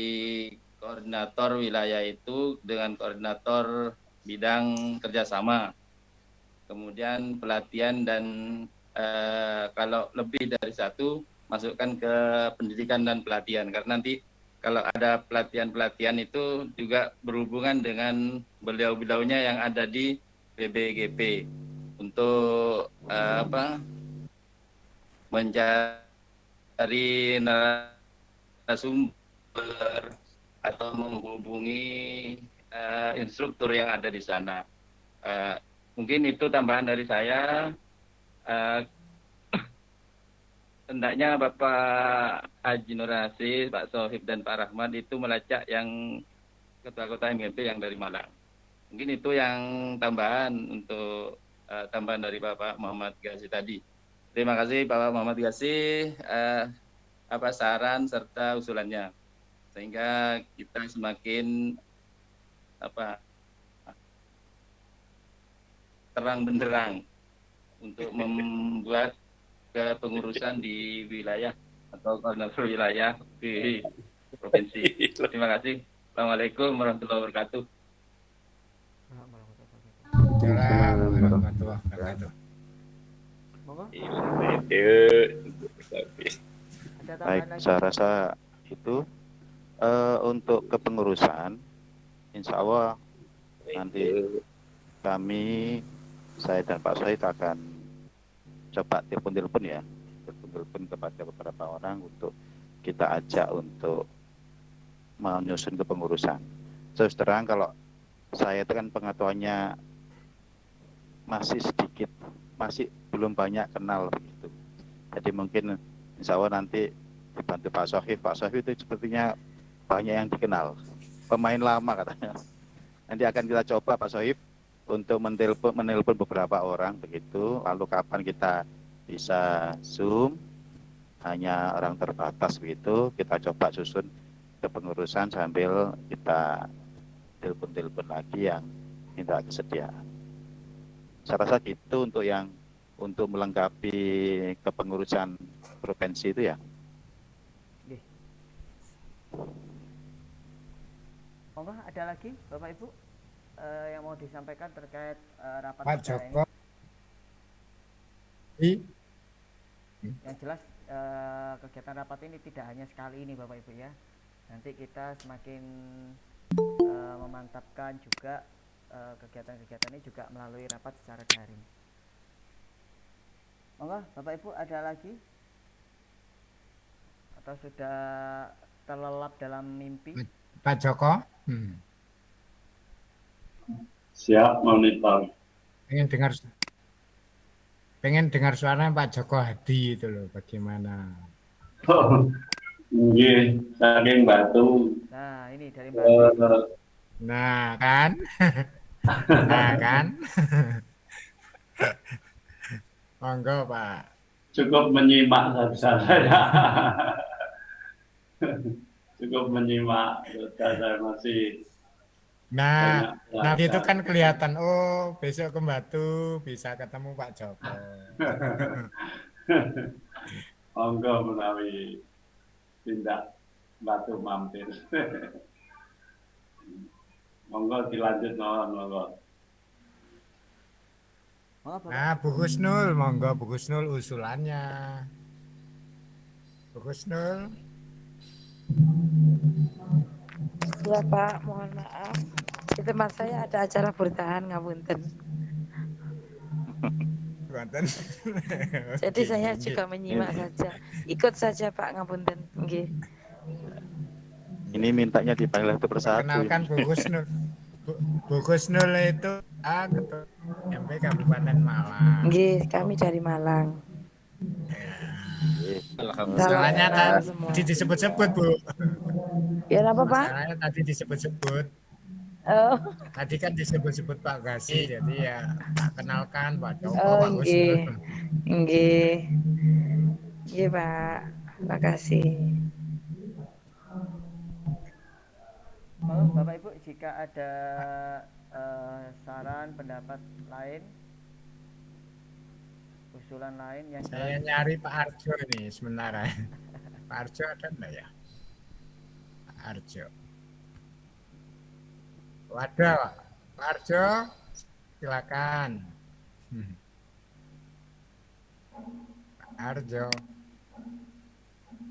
koordinator wilayah itu dengan koordinator bidang kerjasama, kemudian pelatihan, dan kalau lebih dari satu masukkan ke pendidikan dan pelatihan, karena nanti kalau ada pelatihan-pelatihan itu juga berhubungan dengan beliau-beliaunya yang ada di BBGP untuk mencari narasumber atau menghubungi instruktur yang ada di sana. Mungkin itu tambahan dari saya. Hendaknya Bapak Haji Nur Aziz, Pak Sohib, dan Pak Rahmat itu melacak yang ketua-ketua MGMP yang dari Malang. Mungkin itu yang tambahan untuk tambahan dari Bapak Muhammad Gazi tadi. Terima kasih Bapak Muhammad Gazi saran serta usulannya, sehingga kita semakin terang benderang untuk membuat kepengurusan di wilayah atau koordinator wilayah di provinsi. Terima kasih. Assalamualaikum warahmatullahi wabarakatuh. Warahmatullahi wabarakatuh. Baik, saya rasa itu untuk kepengurusan, insya Allah nanti kami, saya dan Pak Said akan coba telepon ya, telepon kepada beberapa orang untuk kita ajak untuk menyusun kepengurusan. Terus terang kalau saya itu kan pengetahuannya masih sedikit, masih belum banyak kenal begitu. Jadi mungkin insya Allah nanti dibantu Pak Sohib itu sepertinya banyak yang dikenal, pemain lama katanya. Nanti akan kita coba Pak Sohib untuk menelpon beberapa orang begitu, lalu kapan kita bisa Zoom, hanya orang terbatas begitu, kita coba susun kepengurusan sambil kita telepon lagi yang minta kesediaan. Saya rasa gitu untuk melengkapi kepengurusan provinsi itu ya. Monggo, ada lagi Bapak Ibu yang mau disampaikan terkait rapat Pak Joko ini? Yang jelas kegiatan rapat ini tidak hanya sekali ini Bapak Ibu ya. Nanti kita semakin memantapkan juga kegiatan-kegiatan ini juga melalui rapat secara daring. Monggo Bapak Ibu, ada lagi? Atau sudah terlelap dalam mimpi? Pak Joko? Siap monitor. Pengen dengar suara Pak Joko Hadi itu loh, bagaimana? Oh, iya, saking Batu. Nah, ini dari Batu. Nah, kan? Nah, kan? Monggo, Pak. Cukup menyimak saja saya. Cukup menyimak, saya masih. Nah, nanti itu kan kelihatan, oh besok ke Batu bisa ketemu Pak Joko. Monggo menawi tindak Batu mampir. Monggo dilanjut monggo. Nah, Bu Husnul, monggo Bu Husnul usulannya. Bu Husnul. Ya Pak, mohon maaf. Di tempat saya ada acara bertahan, ngapunten. Jadi saya juga menyimak saja. Ikut saja Pak, ngapunten. Nggih. Ini mintanya dipanggil satu persatu. Kenalkan Bu Husnul. Bu Husnul itu Ketua MP Kabupaten Malang. Nggih, kami dari Malang. Masalahnya tadi disebut-sebut Bu. Ya apa Pak? Masalahnya tadi disebut-sebut. Oh. Tadi kan disebut-sebut Pak Gasi, jadi ya tak kenalkan Pak Joko, Pak Nggih. Husnul. Nggih. Nggih Pak, terima kasih. Bapak Ibu, jika ada saran, pendapat lain, usulan lain yang saya nyari Pak Arjo ini sementara. Pak Arjo ada enggak ya? Pak Arjo. Waduh, Pak Arjo, silakan. Pak Arjo.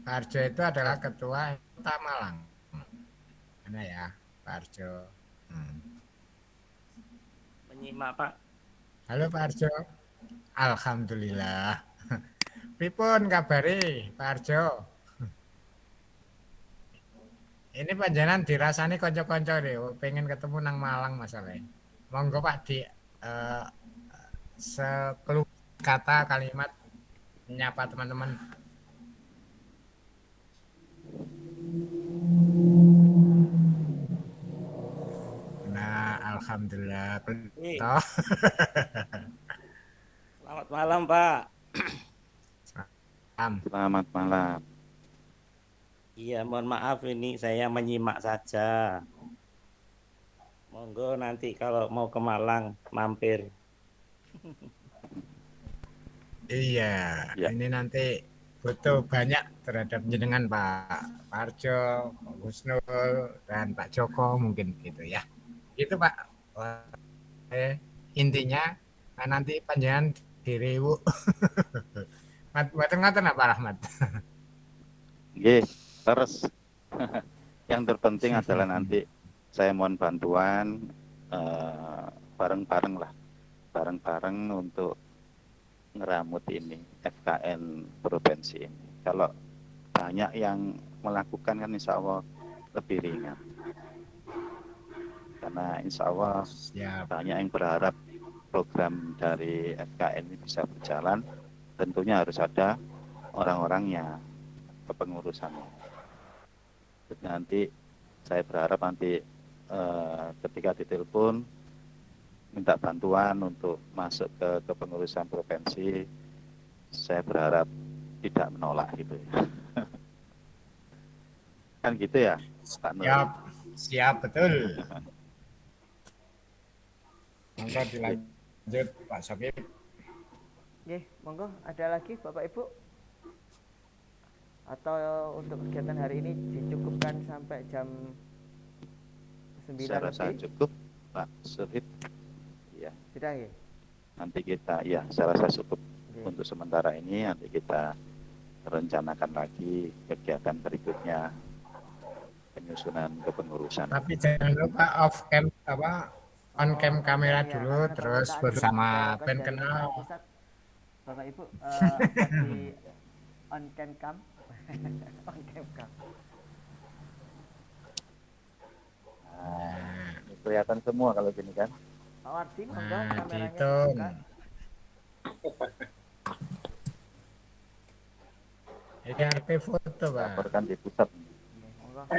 Pak Arjo itu adalah Ketua Kota Malang. Mana ya, Pak Arjo? Menyimak Pak. Halo Pak Arjo. Alhamdulillah. Pripun kabari Pak Arjo? Ini panjenengan dirasani konco-konco deh, pengen ketemu nang Malang masalahnya. Monggo Pak di sekeluh kata kalimat menyapa teman-teman. Nah, alhamdulillah. Selamat malam Pak. Selamat malam. Iya, mohon maaf ini saya menyimak saja. Monggo nanti kalau mau ke Malang mampir. Iya, ini nanti butuh banyak terhadap jenengan Pak Arjo, Pak Husnul, dan Pak Joko mungkin gitu ya. Itu Pak. Intinya nanti panjenengan direwu. Mboten-ngoten Pak Rahmat. Nggih, terus yang terpenting adalah nanti saya mohon bantuan bareng-bareng lah, bareng-bareng untuk ngeramut ini FKN provinsi ini. Kalau banyak yang melakukan kan insya Allah lebih ringan. Karena insya Allah banyak yang berharap program dari FKN ini bisa berjalan, tentunya harus ada orang-orangnya, kepengurusannya. Jadi nanti saya berharap nanti ketika ditelepon minta bantuan untuk masuk ke kepengurusan provinsi, saya berharap tidak menolak gitu ya. Kan gitu ya, Pak Nur? Siap, betul. Monggo dilanjut Pak Sokip. Monggo, ada lagi Bapak Ibu? Atau untuk kegiatan hari ini dicukupkan sampai jam 9 Saya rasa lebih? cukup, Pak Sokip. Ya. Sudah ya? Nanti kita, ya saya rasa cukup untuk sementara ini. Nanti kita rencanakan lagi kegiatan berikutnya, penyusunan kepengurusan. Tapi jangan lupa off cam on cam kamera dulu, terus bersama Ben kenal. Bapak Ibu di on cam cam on cam cam. Nah, kelihatan semua kalau gini kan. Pak Wardi, monggo kameranya dihitung. dibuka. Ini RP foto, Pak. Laporkan di pusat. Monggo.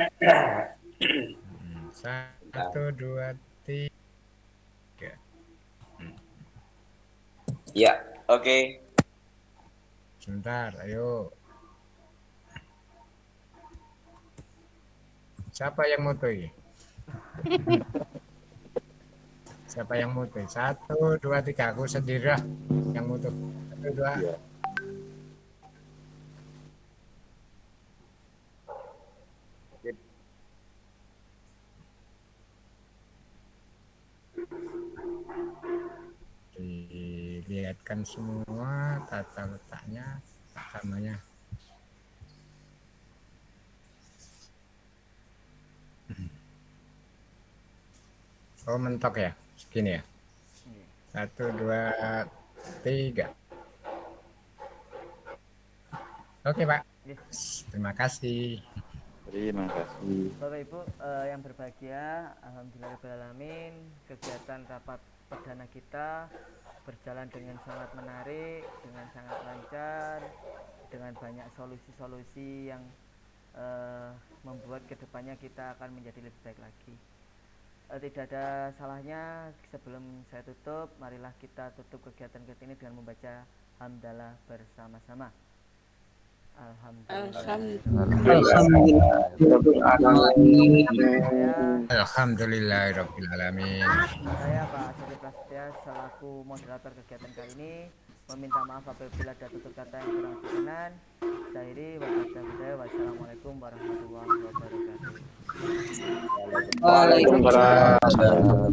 1, 2, 3. Ya, oke. Sebentar, ayo. Siapa yang mutui? Siapa yang mutui? 1, 2, 3. Aku sendiri lah yang mutu. 1, 2. Ya. Dilihatkan semua tata letaknya, namanya. Oh, mentok ya, segini ya. 1, 2, 3. Oke Pak, terima kasih. Terima kasih. Bapak Ibu yang berbahagia, alhamdulillahirrahmanirrahim, kegiatan rapat perdana kita berjalan dengan sangat menarik, dengan sangat lancar, dengan banyak solusi-solusi yang membuat kedepannya kita akan menjadi lebih baik lagi. Tidak ada salahnya sebelum saya tutup, marilah kita tutup kegiatan-kegiatan ini dengan membaca hamdalah bersama-sama. Alhamdulillahirabbil alamin. Saya Pak Sari Prasetya selaku moderator kegiatan kali ini meminta maaf apabila ada tutur kata yang kurang berkenan. Akhiri wassalamualaikum warahmatullahi wabarakatuh. Waalaikumsalam.